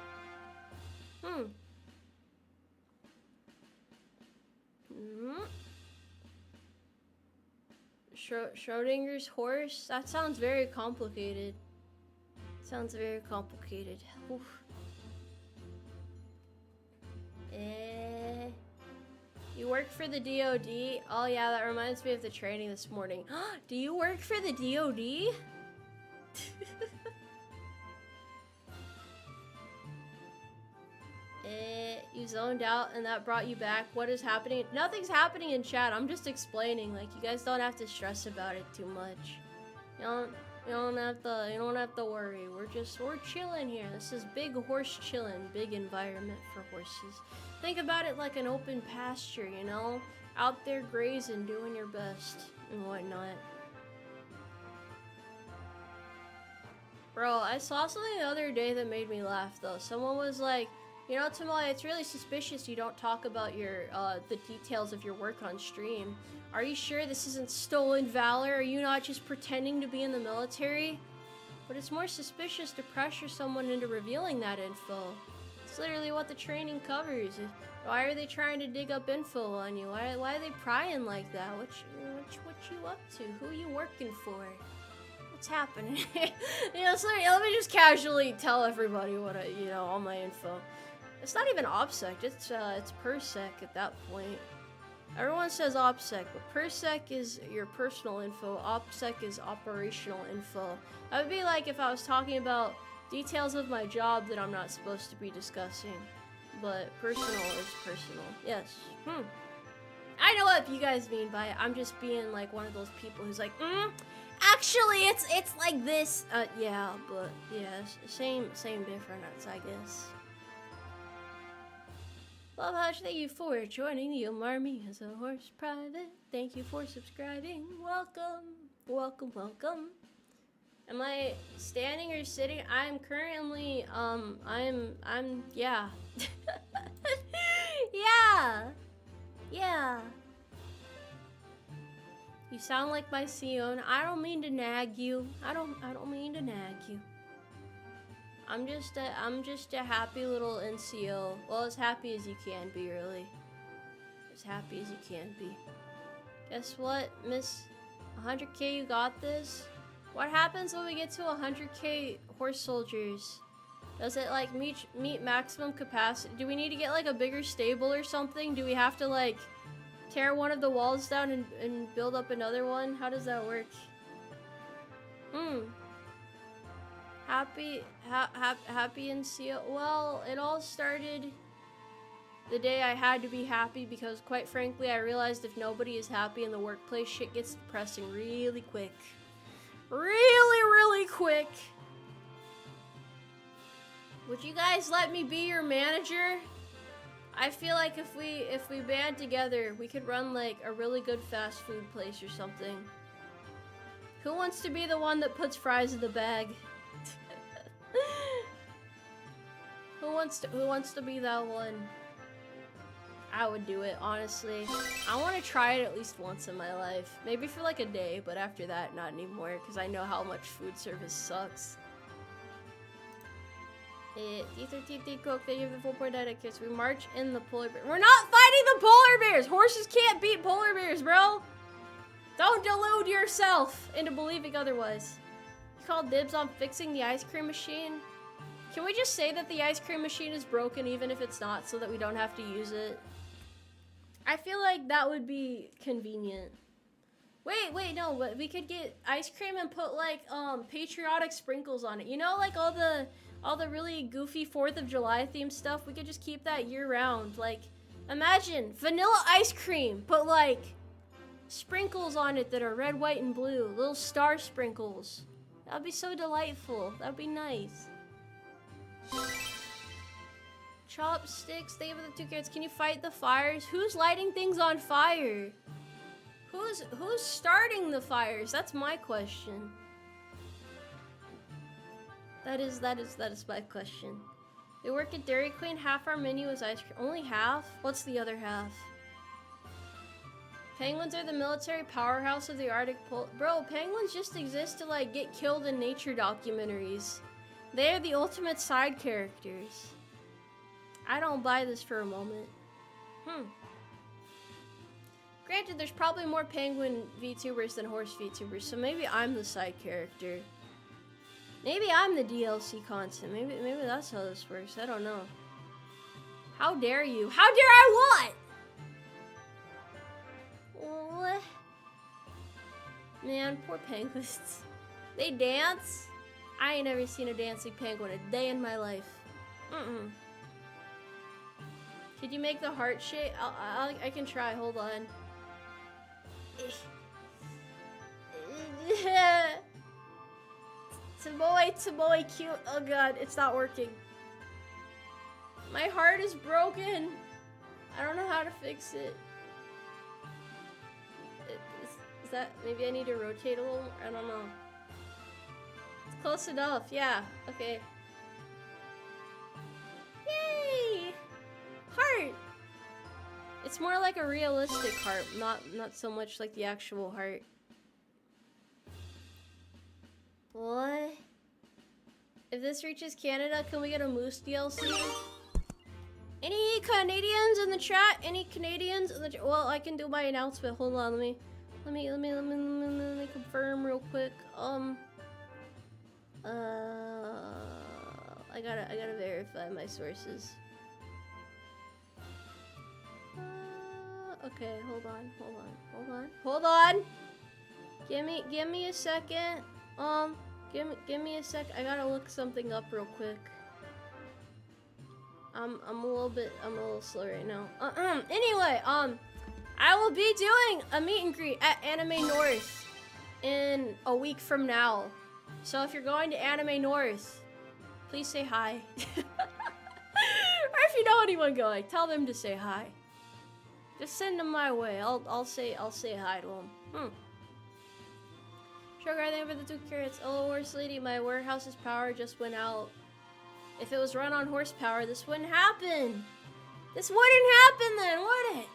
Schrodinger's horse? That sounds very complicated. Sounds very complicated. Oof. You work for the DoD? Oh yeah, that reminds me of the training this morning. Do you work for the DoD? You zoned out and that brought you back. What is happening? Nothing's happening in chat. I'm just explaining. Like, you guys don't have to stress about it too much. You don't have to worry. We're chilling here. This is big horse chilling, big environment for horses. Think about it like an open pasture, you know? Out there grazing, doing your best and whatnot. Bro, I saw something the other day that made me laugh though. Someone was like, you know, Tomoe, it's really suspicious you don't talk about your, the details of your work on stream. Are you sure this isn't stolen valor? Are you not just pretending to be in the military? But it's more suspicious to pressure someone into revealing that info. It's literally what the training covers. Why are they trying to dig up info on you? Why are they prying like that? What you up to? Who you working for? What's happening? You know, so let me just casually tell everybody what all my info. It's not even OPSEC, it's PERSEC at that point. Everyone says OPSEC, but PERSEC is your personal info, OPSEC is operational info. That would be like if I was talking about details of my job that I'm not supposed to be discussing. But personal is personal. Yes. I know what you guys mean by it. I'm just being like one of those people who's like, actually it's like this. Yeah, but yeah, same difference, I guess. Love Hush, thank you for joining the Umarmy as a horse private. Thank you for subscribing. Welcome. Am I standing or sitting? I'm currently, yeah. Yeah. You sound like my Sion. I don't mean to nag you. I don't mean to nag you. I'm just a happy little NCO. Well, as happy as you can be, really. As happy as you can be. Guess what, Miss 100K, you got this? What happens when we get to 100K horse soldiers? Does it like meet maximum capacity? Do we need to get like a bigger stable or something? Do we have to like tear one of the walls down and build up another one? How does that work? Happy and seal. Well, it all started the day I had to be happy because, quite frankly, I realized if nobody is happy in the workplace, shit gets depressing really quick. Really quick. Would you guys let me be your manager? I feel like if we band together, we could run like a really good fast food place or something. Who wants to be the one that puts fries in the bag? Who wants to be that one? I would do it, honestly. I want to try it at least once in my life. Maybe for like a day, but after that, not anymore, because I know how much food service sucks. D13 Coke, thank you for the 4.9 kids. We march in the polar bear. We're not fighting the polar bears! Horses can't beat polar bears, bro! Don't delude yourself into believing otherwise. You called dibs on fixing the ice cream machine? Can we just say that the ice cream machine is broken even if it's not, so that we don't have to use it? I feel like that would be convenient. Wait, no, but we could get ice cream and put like patriotic sprinkles on it. You know, like all the really goofy 4th of July themed stuff, we could just keep that year round. Like, imagine vanilla ice cream, but like sprinkles on it that are red, white, and blue. Little star sprinkles. That'd be so delightful. That'd be nice. Chopsticks, thank you for the 2 carrots. Can you fight the fires? Who's lighting things on fire? Who's starting the fires? That's my question. That is my question. They work at Dairy Queen. Half our menu is ice cream. Only half? What's the other half? Penguins are the military powerhouse of the Arctic Pole. Bro, penguins just exist to like get killed in nature documentaries. They are the ultimate side characters. I don't buy this for a moment. Granted, there's probably more penguin VTubers than horse VTubers, so maybe I'm the side character. Maybe I'm the DLC content. Maybe that's how this works. I don't know. How dare you? How dare I what? Man, poor penguins. They dance? I ain't never seen a dancing penguin a day in my life. Could you make the heart shape? I can try. Hold on. Tomoe, cute. Oh god, it's not working. My heart is broken. I don't know how to fix it. Is that, maybe I need to rotate a little more? I don't know. It's close enough, yeah. Okay. Yay! Heart! It's more like a realistic heart, not so much like the actual heart. What? If this reaches Canada, can we get a Moose DLC? Any Canadians in the chat? Any Canadians in the chat? Well, I can do my announcement. Hold on, let me confirm real quick. I gotta verify my sources. Okay, hold on. Give me a second. Give me a sec. I gotta look something up real quick. I'm a little slow right now. Anyway, I will be doing a meet and greet at Anime North in a week from now. So if you're going to Anime North, please say hi. Or if you know anyone going, tell them to say hi. Just send them my way. I'll say hi to them. Sugar, thank you for the 2 carrots. Oh, horse lady, my warehouse's power just went out. If it was run on horsepower, this wouldn't happen. This wouldn't happen then, would it?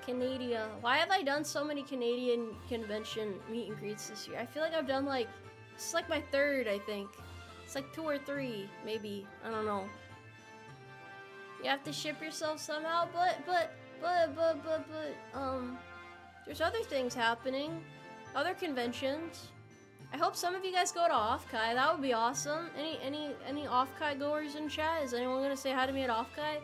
Canada. Why have I done so many Canadian convention meet and greets this year? I feel like I've done like, this is like my 3rd, I think. It's like 2 or 3, maybe. I don't know. You have to ship yourself somehow, but, there's other things happening. Other conventions. I hope some of you guys go to Off-Kai. That would be awesome. Any Off-Kai goers in chat? Is anyone gonna say hi to me at Off-Kai?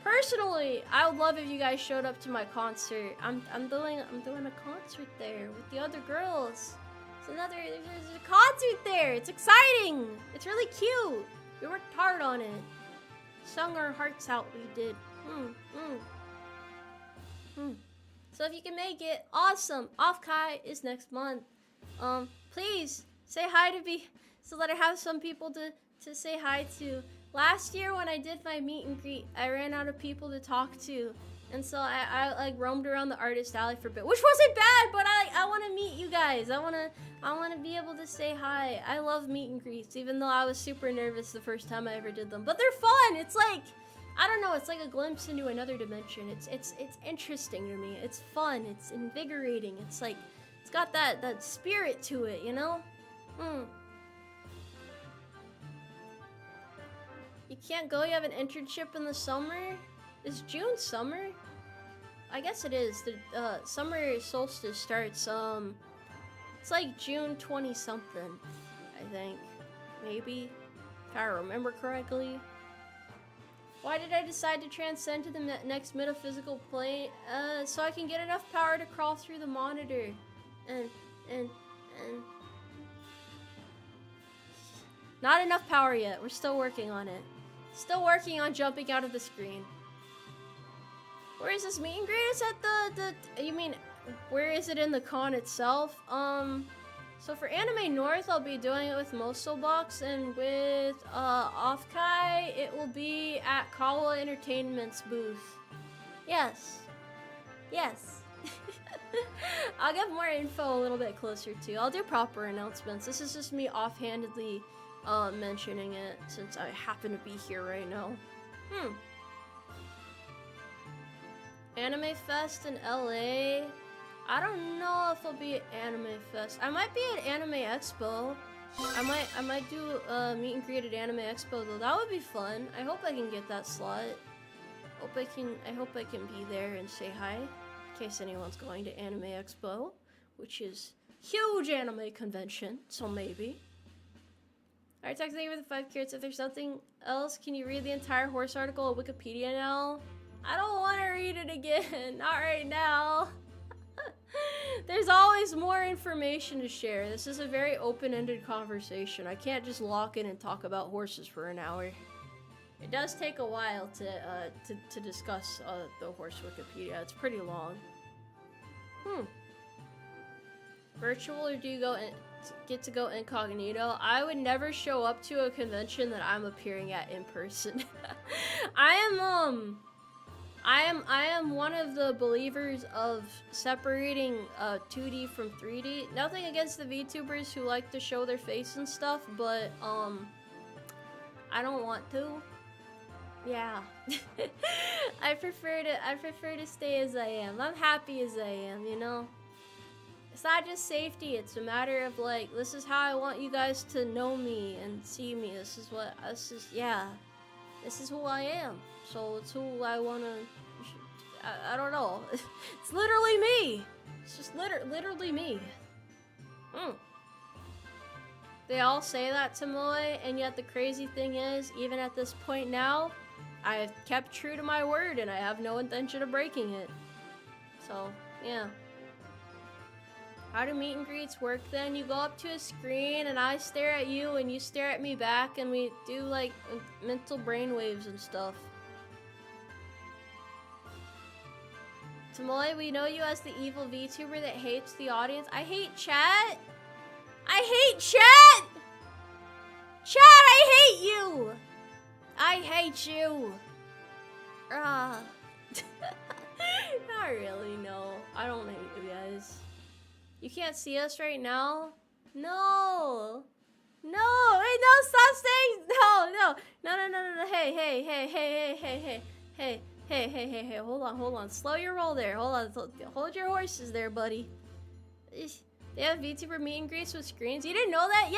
Personally, I would love if you guys showed up to my concert. I'm doing a concert there with the other girls. There's a concert there. It's exciting. It's really cute. We worked hard on it. Sung our hearts out. We did. So if you can make it, awesome. Off-Kai is next month. Please say hi to me so that I have some people to say hi to. Last year when I did my meet and greet, I ran out of people to talk to. And so I like roamed around the artist alley for a bit, which wasn't bad, but I want to meet you guys. I want to be able to say hi. I love meet and greets, even though I was super nervous the first time I ever did them. But they're fun. It's like, I don't know, it's like a glimpse into another dimension. It's interesting to me. It's fun. It's invigorating. It's like, it's got that spirit to it, you know? You can't go, you have an internship in the summer? Is June summer? I guess it is. The summer solstice starts, it's like June 20-something, I think. Maybe, if I remember correctly. Why did I decide to transcend to the next metaphysical plane? So I can get enough power to crawl through the monitor. And not enough power yet. We're still working on it. Still working on jumping out of the screen. Where is this meet and greet? Is at you mean, where is it in the con itself? So for Anime North, I'll be doing it with Mosobox, and with Off-Kai, it will be at Kawa Entertainment's booth. Yes. I'll get more info a little bit closer too. I'll do proper announcements. This is just me offhandedly mentioning it since I happen to be here right now. Anime Fest in LA. I don't know if I'll be at Anime Fest. I might be at Anime Expo. I might do a meet and greet at Anime Expo though. That would be fun. I hope I can get that slot. I hope I can be there and say hi. In case anyone's going to Anime Expo, which is huge anime convention, so maybe. Alright, thank you for the 5 carrots. If there's something else, can you read the entire horse article on Wikipedia now? I don't want to read it again. Not right now. There's always more information to share. This is a very open-ended conversation. I can't just lock in and talk about horses for an hour. It does take a while to discuss the horse Wikipedia. It's pretty long. Virtual, or do you get to go incognito? I would never show up to a convention that I'm appearing at in person. I am one of the believers of separating 2D from 3D. Nothing against the VTubers who like to show their face and stuff, but I don't want to. Yeah. I prefer to stay as I am. I'm happy as I am, you know? It's not just safety, it's a matter of like, this is how I want you guys to know me and see me. Yeah. This is who I am. So it's who I wanna... I don't know. It's literally me. It's just literally me. They all say that, Tomoe, and yet the crazy thing is, even at this point now, I've kept true to my word and I have no intention of breaking it. So, yeah. How do meet and greets work then? You go up to a screen and I stare at you and you stare at me back and we do like mental brainwaves and stuff. Tomoe, we know you as the evil VTuber that hates the audience. I hate chat. I hate chat. Chat, I hate you. I hate you. Not really, no. I don't hate you guys. You can't see us right now? No. No, wait, no, stop saying, no. Hey, hold on. Slow your roll there, hold your horses there, buddy. They have VTuber meet and greets with screens. You didn't know that?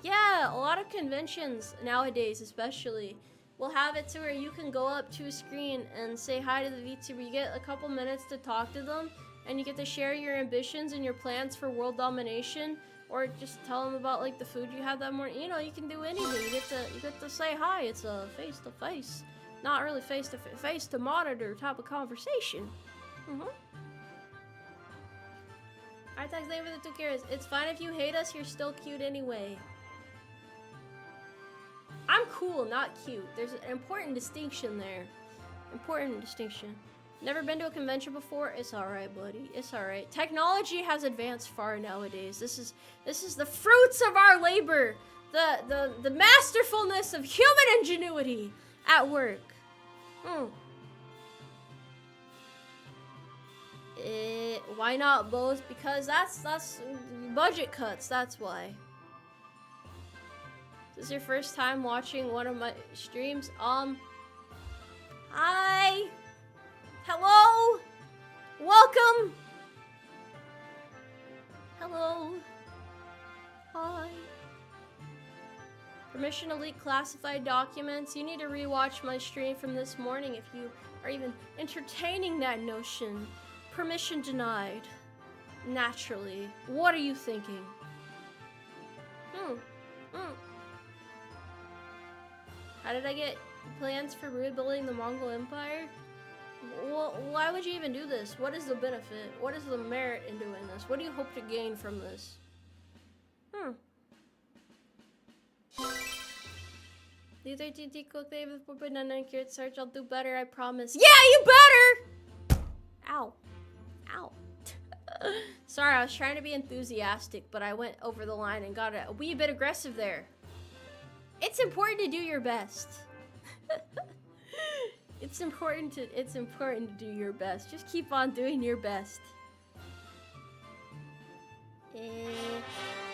Yeah, a lot of conventions nowadays, especially, will have it to where you can go up to a screen and say hi to the VTuber. You get a couple minutes to talk to them, and you get to share your ambitions and your plans for world domination, or just tell them about like the food you had that morning. You know, you can do anything. You get to say hi. It's a face to face, not really face to monitor type of conversation. I text name for the 2 cares. It's fine if you hate us. You're still cute anyway. I'm cool, not cute. There's an important distinction there. Important distinction. Never been to a convention before? It's alright, buddy. It's alright. Technology has advanced far nowadays. This is the fruits of our labor. The masterfulness of human ingenuity at work. Why not both? Because that's budget cuts, that's why. This is your first time watching one of my streams? Hi! Hello! Welcome! Hello! Hi! Permission to leak classified documents. You need to rewatch my stream from this morning if you are even entertaining that notion. Permission denied. Naturally. What are you thinking? How did I get plans for rebuilding the Mongol Empire? Well, why would you even do this? What is the benefit? What is the merit in doing this? What do you hope to gain from this? These are TT cook, they have a banana cured search. I'll do better, I promise. Yeah, you better! Ow. Ow. Sorry, I was trying to be enthusiastic, but I went over the line and got a wee bit aggressive there. It's important to do your best. It's important to do your best. Just keep on doing your best.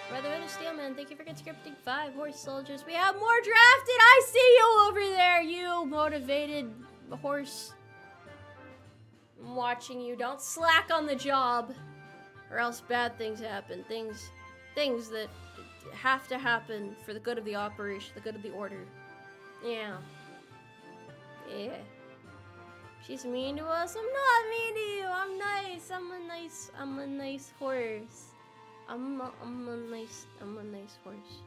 Brotherhood of Steelman, thank you for conscripting 5 horse soldiers. We have more drafted. I see you over there, you motivated horse. I'm watching you. Don't slack on the job, or else bad things happen. Things that have to happen for the good of the operation, the good of the order. Yeah. She's mean to us. I'm not mean to you. I'm nice. I'm a nice horse. I'm a nice horse.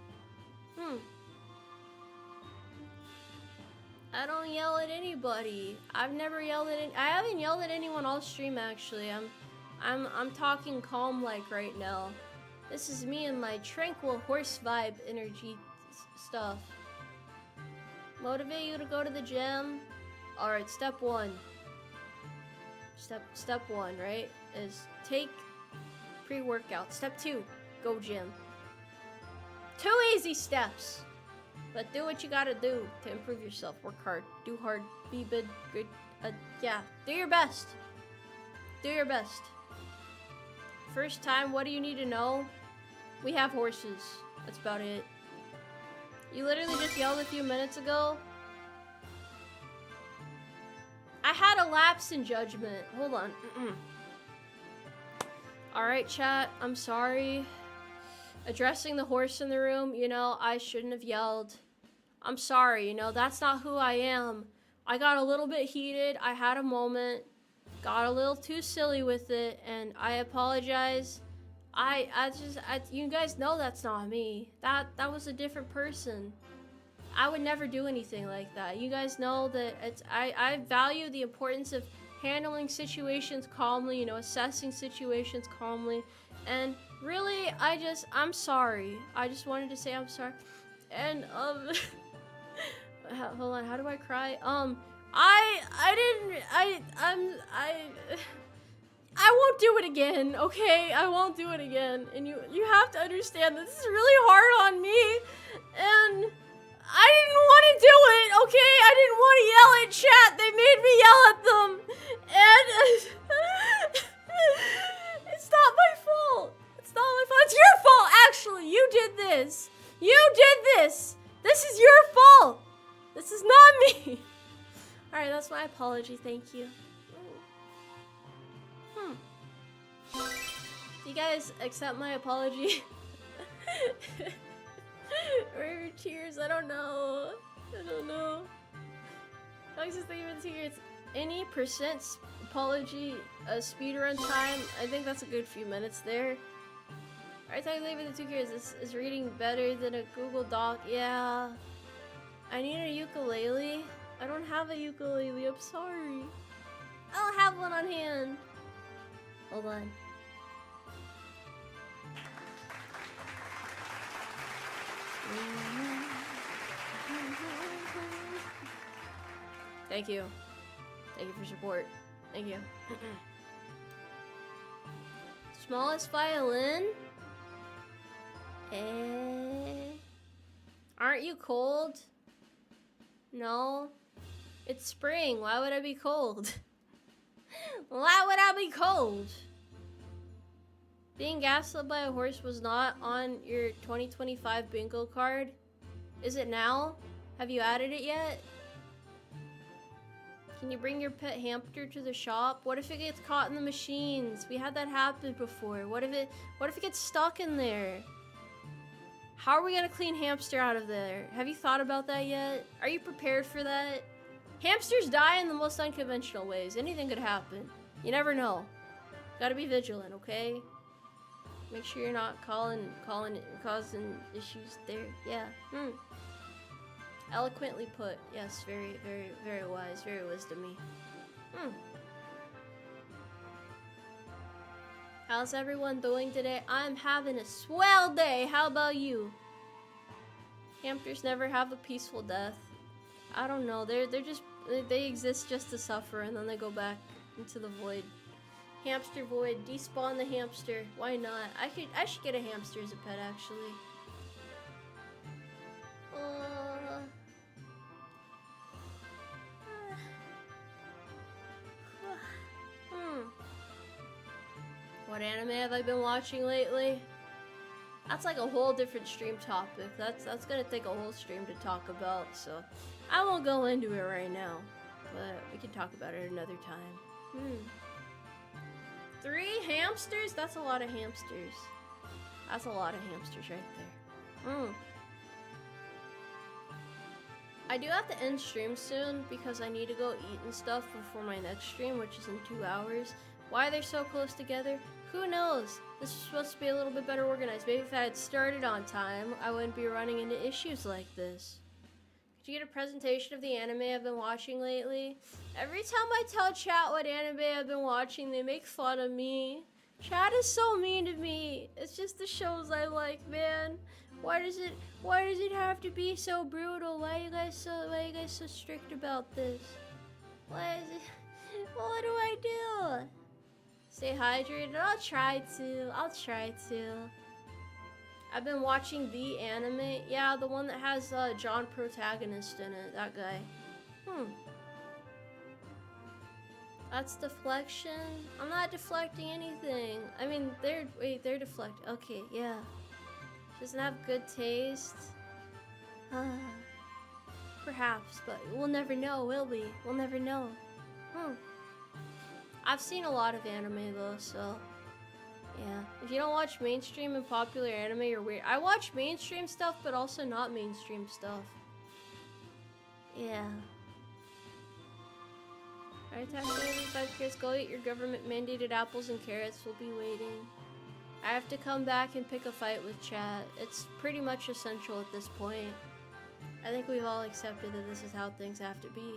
I don't yell at anybody. I've never yelled at I haven't yelled at anyone all stream actually. I'm talking calm like right now. This is me and my tranquil horse vibe energy stuff. Motivate you to go to the gym. Alright, step 1. Step 1, right? Is take pre-workout. Step 2, go gym. 2 easy steps. But do what you gotta do to improve yourself. Work hard. Do hard. Be good. Yeah. Do your best. Do your best. First time, what do you need to know? We have horses. That's about it. You literally just yelled a few minutes ago. I had a lapse in judgment. Hold on. Alright, chat. I'm sorry. Addressing the horse in the room, you know, I shouldn't have yelled. I'm sorry, you know, that's not who I am. I got a little bit heated, I had a moment, got a little too silly with it, and I apologize. You guys know that's not me. That was a different person. I would never do anything like that. You guys know that I value the importance of handling situations calmly, you know, assessing situations calmly, and really, I'm sorry. I just wanted to say I'm sorry. And, hold on, how do I cry? I won't do it again, okay? I won't do it again. And you have to understand that this is really hard on me, and I didn't want to do it, okay? I didn't want to yell at chat. They made me yell at them. And it's not my fault. It's not my fault. It's your fault, actually. You did this. You did this. This is your fault. This is not me. All right, that's my apology. Thank you. Do you guys accept my apology? Or your tears? I don't know. I don't know. I was just thinking of tears. Any percent apology speedrun time? I think that's a good few minutes there. Alright, I leave it 2 years. This is reading better than a Google Doc. Yeah. I need a ukulele. I don't have a ukulele. I'm sorry. I don't have one on hand. Hold on. Thank you. Thank you for support. Thank you. Smallest violin? Aren't you cold? No. It's spring. Why would I be cold? Why would I be cold? Being gaslit by a horse was not on your 2025 bingo card. Is it now? Have you added it yet? Can you bring your pet hamster to the shop? What if it gets caught in the machines? We had that happen before. What if it gets stuck in there? How are we gonna clean hamster out of there? Have you thought about that yet? Are you prepared for that? Hamsters die in the most unconventional ways. Anything could happen. You never know. Gotta be vigilant, okay? Make sure you're not causing issues there. Yeah. Eloquently put. Yes, very, very, very wise. Very wisdomy. How's everyone doing today? I'm having a swell day. How about you? Hamsters never have a peaceful death. I don't know. They exist just to suffer, and then they go back into the void. Hamster void. Despawn the hamster. Why not? I should get a hamster as a pet, actually. What anime have I been watching lately? That's like a whole different stream topic. That's gonna take a whole stream to talk about, so I won't go into it right now. But we can talk about it another time. 3 hamsters? That's a lot of hamsters. That's a lot of hamsters right there. I do have to end stream soon because I need to go eat and stuff before my next stream, which is in 2 hours. Why they're so close together? Who knows? This was supposed to be a little bit better organized. Maybe if I had started on time, I wouldn't be running into issues like this. Could you get a presentation of the anime I've been watching lately? Every time I tell chat what anime I've been watching, they make fun of me. Chat is so mean to me. It's just the shows I like, man. Why does it have to be so brutal? Why are you guys so strict about this? Why is it? What do I do? Stay hydrated. I'll try to. I've been watching the anime. Yeah, the one that has John protagonist in it. That guy. That's deflection. I'm not deflecting anything. I mean, they're deflecting. Okay, yeah. Doesn't have good taste. Perhaps, but we'll never know, will we? We'll never know. I've seen a lot of anime though, so yeah. If you don't watch mainstream and popular anime, you're weird. I watch mainstream stuff, but also not mainstream stuff. Yeah. Alright, time for 5 kids. Go eat your government mandated apples and carrots. We'll be waiting. I have to come back and pick a fight with chat. It's pretty much essential at this point. I think we've all accepted that this is how things have to be.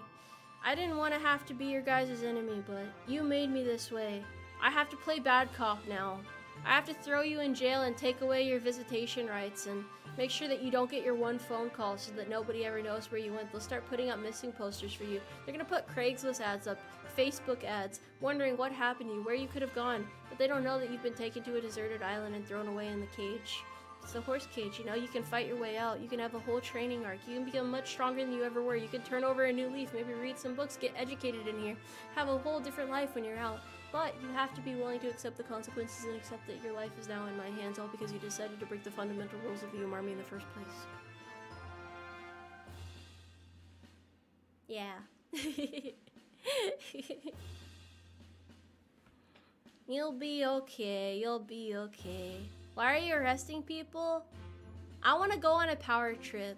I didn't want to have to be your guys' enemy, but you made me this way. I have to play bad cop now. I have to throw you in jail and take away your visitation rights and make sure that you don't get your one phone call so that nobody ever knows where you went. They'll start putting up missing posters for you. They're gonna put Craigslist ads up, Facebook ads, wondering what happened to you, where you could have gone, but they don't know that you've been taken to a deserted island and thrown away in the cage. It's the horse cage, you know, you can fight your way out. You can have a whole training arc. You can become much stronger than you ever were. You can turn over a new leaf, maybe read some books, get educated in here, have a whole different life when you're out. But you have to be willing to accept the consequences and accept that your life is now in my hands, all because you decided to break the fundamental rules of the Umarmy in the first place. Yeah. You'll be okay. You'll be okay. Why are you arresting people? I want to go on a power trip.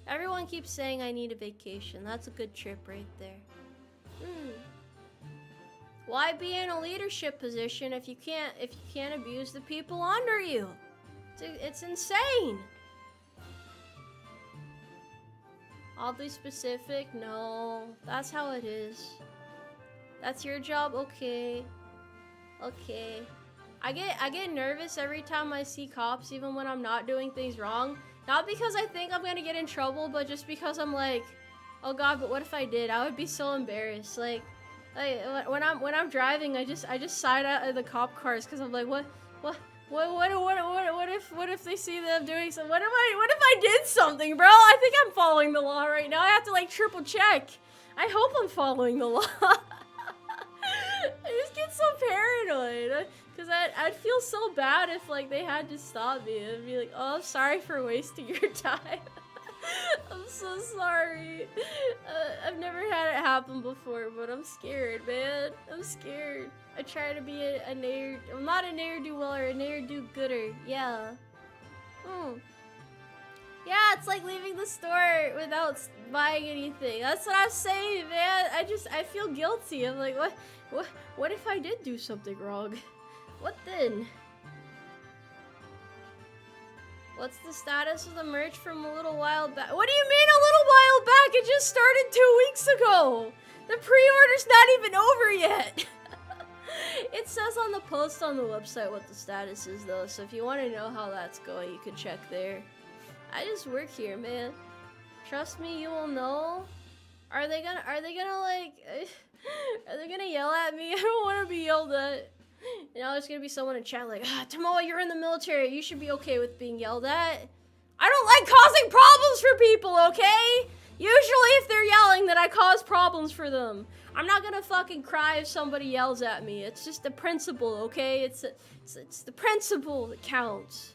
Everyone keeps saying I need a vacation. That's a good trip right there. Why be in a leadership position if you can't abuse the people under you? It's insane. I'll be specific. No, that's how it is. That's your job. Okay. Okay. I get nervous every time I see cops, even when I'm not doing things wrong. Not because I think I'm gonna get in trouble, but just because I'm like, oh god, but what if I did? I would be so embarrassed. Like when I'm driving, I just side out of the cop cars because I'm like, what if they see them doing something? What if I did something, bro? I think I'm following the law right now. I have to like triple check. I hope I'm following the law. I just get so paranoid because I'd feel so bad if like they had to stop me and be like, oh, I'm sorry for wasting your time. I'm so sorry. I've never had it happen before, but I'm scared, man. I'm scared. I try to be a ne'er. I'm not a ne'er-do-weller, a ne'er-do-gooder. Yeah. Yeah, it's like leaving the store without buying anything. That's what I'm saying, man. I feel guilty. I'm like, what if I did do something wrong? What then? What's the status of the merch from a little while back? What do you mean a little while back? It just started 2 weeks ago. The pre-order's not even over yet. It says on the post on the website what the status is though, so if you want to know how that's going, you can check there. I just work here, man. Trust me, you will know. Are they gonna like, are they gonna yell at me? I don't want to be yelled at. You know, there's gonna be someone in chat like, Tomoe, you're in the military. You should be okay with being yelled at. I don't like causing problems for people, okay? Usually if they're yelling, then I cause problems for them. I'm not gonna fucking cry if somebody yells at me. It's just the principle, okay? It's the principle that counts.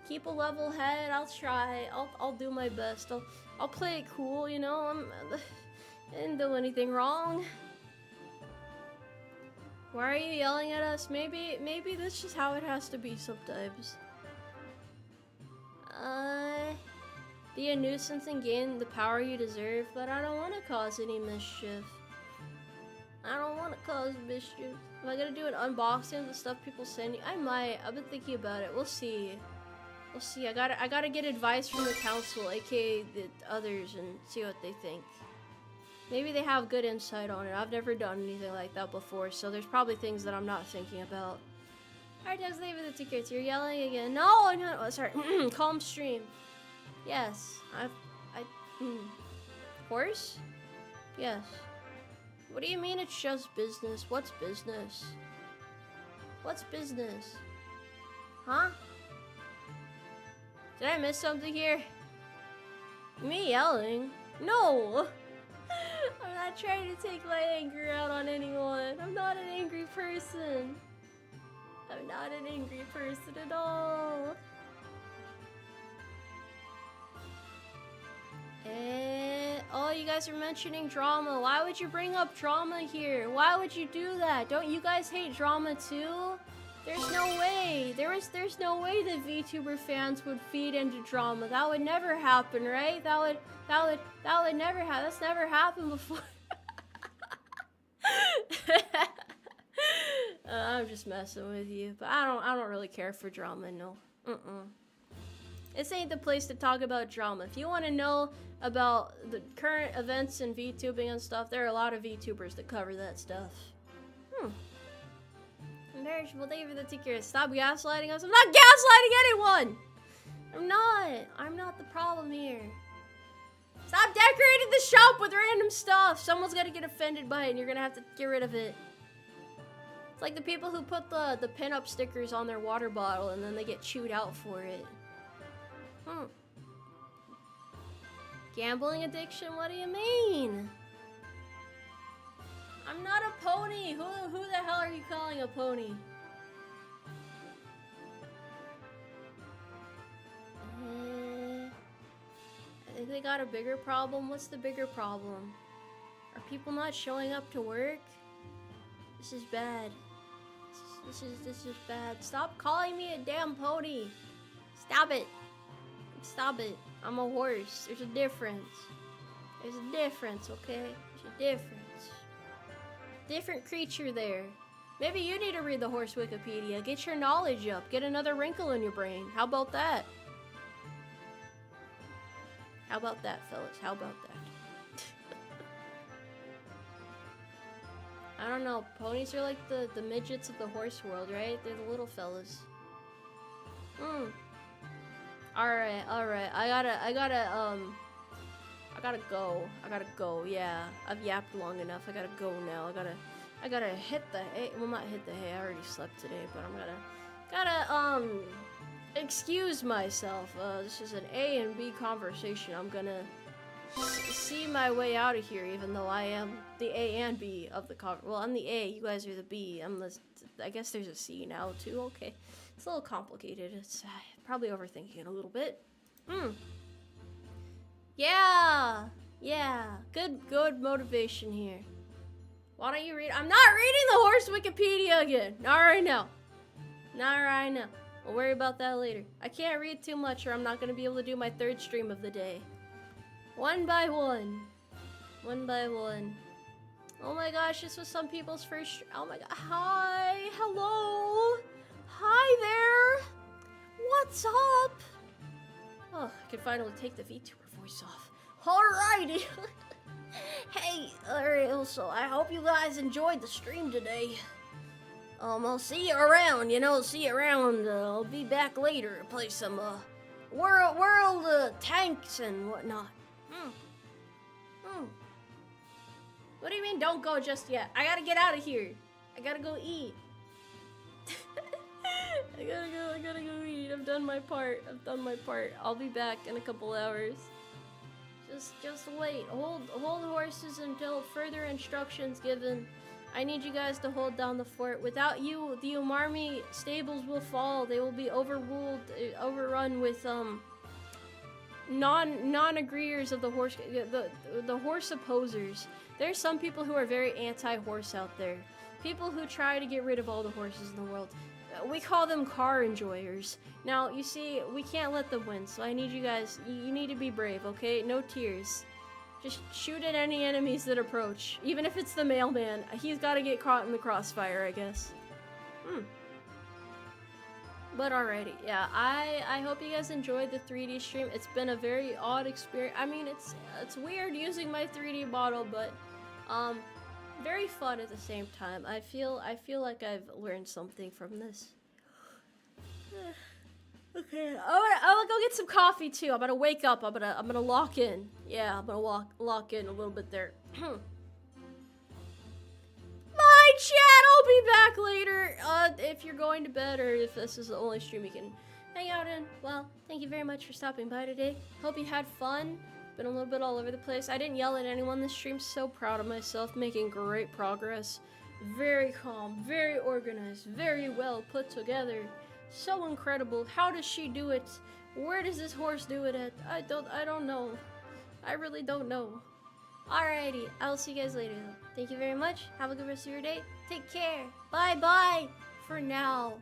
Keep a level head. I'll try. I'll do my best. I'll play it cool, you know? I didn't do anything wrong. Why are you yelling at us? Maybe that's just how it has to be sometimes. Be a nuisance and gain the power you deserve, but I don't want to cause any mischief. I don't want to cause mischief. Am I gonna do an unboxing of the stuff people send you? I might. I've been thinking about it. We'll see. We'll see. I gotta get advice from the council, aka the others, and see what they think. Maybe they have good insight on it. I've never done anything like that before, so there's probably things that I'm not thinking about. Alright, Doug's leaving the tickets. You're yelling again. No, no, oh, sorry. Calm stream. Yes. Horse? Yes. What do you mean it's just business? What's business? What's business? Huh? Did I miss something here? Me yelling? No! I'm not trying to take my anger out on anyone. I'm not an angry person. I'm not an angry person at all. Oh, you guys are mentioning drama. Why would you bring up drama here? Why would you do that? Don't you guys hate drama too? There's no way. way. There's no way that VTuber fans would feed into drama. That would never happen, right? That would never happen. That's never happened before. I'm just messing with you, but I don't really care for drama, no. This ain't the place to talk about drama. If you want to know about the current events in VTubing and stuff, there are a lot of VTubers that cover that stuff. Imperishable, thank you for the ticket. Stop gaslighting us. I'm not gaslighting anyone! I'm not the problem here. Stop decorating the shop with random stuff! Someone's gonna get offended by it and you're gonna have to get rid of it. It's like the people who put the pin-up stickers on their water bottle and then they get chewed out for it. Gambling addiction? What do you mean? I'm not a pony! Who the hell are you calling a pony? I think they got a bigger problem. What's the bigger problem? Are people not showing up to work? This is bad. This is bad. Stop calling me a damn pony. Stop it. Stop it. I'm a horse. There's a difference. There's a difference, okay? There's a difference. Different creature there. Maybe you need to read the horse Wikipedia. Get your knowledge up. Get another wrinkle in your brain. How about that? How about that, fellas? How about that? I don't know. Ponies are like the midgets of the horse world, right? They're the little fellas. Alright. I gotta go, yeah. I've yapped long enough. I gotta go now. I gotta hit the hay. Well, not hit the hay. I already slept today, but I'm gotta excuse myself. This is an A and B conversation. I'm gonna see my way out of here, even though I am the A and B of the well, I'm the A. You guys are the B. I guess there's a C now, too. Okay. It's a little complicated. It's probably overthinking it a little bit. Yeah. Good motivation here. Why don't you read? I'm not reading the horse Wikipedia again. Not right now. We'll worry about that later. I can't read too much or I'm not going to be able to do my third stream of the day. One by one. Oh my gosh, this was some people's first oh my god. Hi. Hello. Hi there. What's up? Oh, I can finally take the VTuber voice off. Alrighty. Hey, alright, so I hope you guys enjoyed the stream today. I'll see you around, I'll be back later to play some, world tanks and whatnot. What do you mean don't go just yet? I gotta get out of here. I gotta go eat. I gotta go eat. I've done my part. I'll be back in a couple hours. Just wait. Hold horses until further instructions given. I need you guys to hold down the fort. Without you, the Umarmy stables will fall. They will be overrun with non-agreeers of the horse, the horse opposers. There's some people who are very anti-horse out there. People who try to get rid of all the horses in the world. We call them car enjoyers. Now, you see, we can't let them win, so I need you guys, you need to be brave, okay? No tears. Just shoot at any enemies that approach. Even if it's the mailman, he's gotta get caught in the crossfire, I guess. But alrighty, yeah, I hope you guys enjoyed the 3D stream. It's been a very odd experience. I mean, it's weird using my 3D model, but, very fun at the same time. I feel like I've learned something from this. Okay, I'm gonna go get some coffee too. I'm gonna wake up. I'm gonna lock in. Yeah, I'm gonna lock in a little bit there. My chat. I'll be back later. If you're going to bed or if this is the only stream you can hang out in. Well, thank you very much for stopping by today. Hope you had fun. Been a little bit all over the place. I didn't yell at anyone this stream. So proud of myself, making great progress. Very calm, very organized, very well put together. So incredible. How does she do it? Where does this horse do it at? I don't know. I really don't know. Alrighty, I will see you guys later though. Thank you very much. Have a good rest of your day. Take care. Bye bye for now.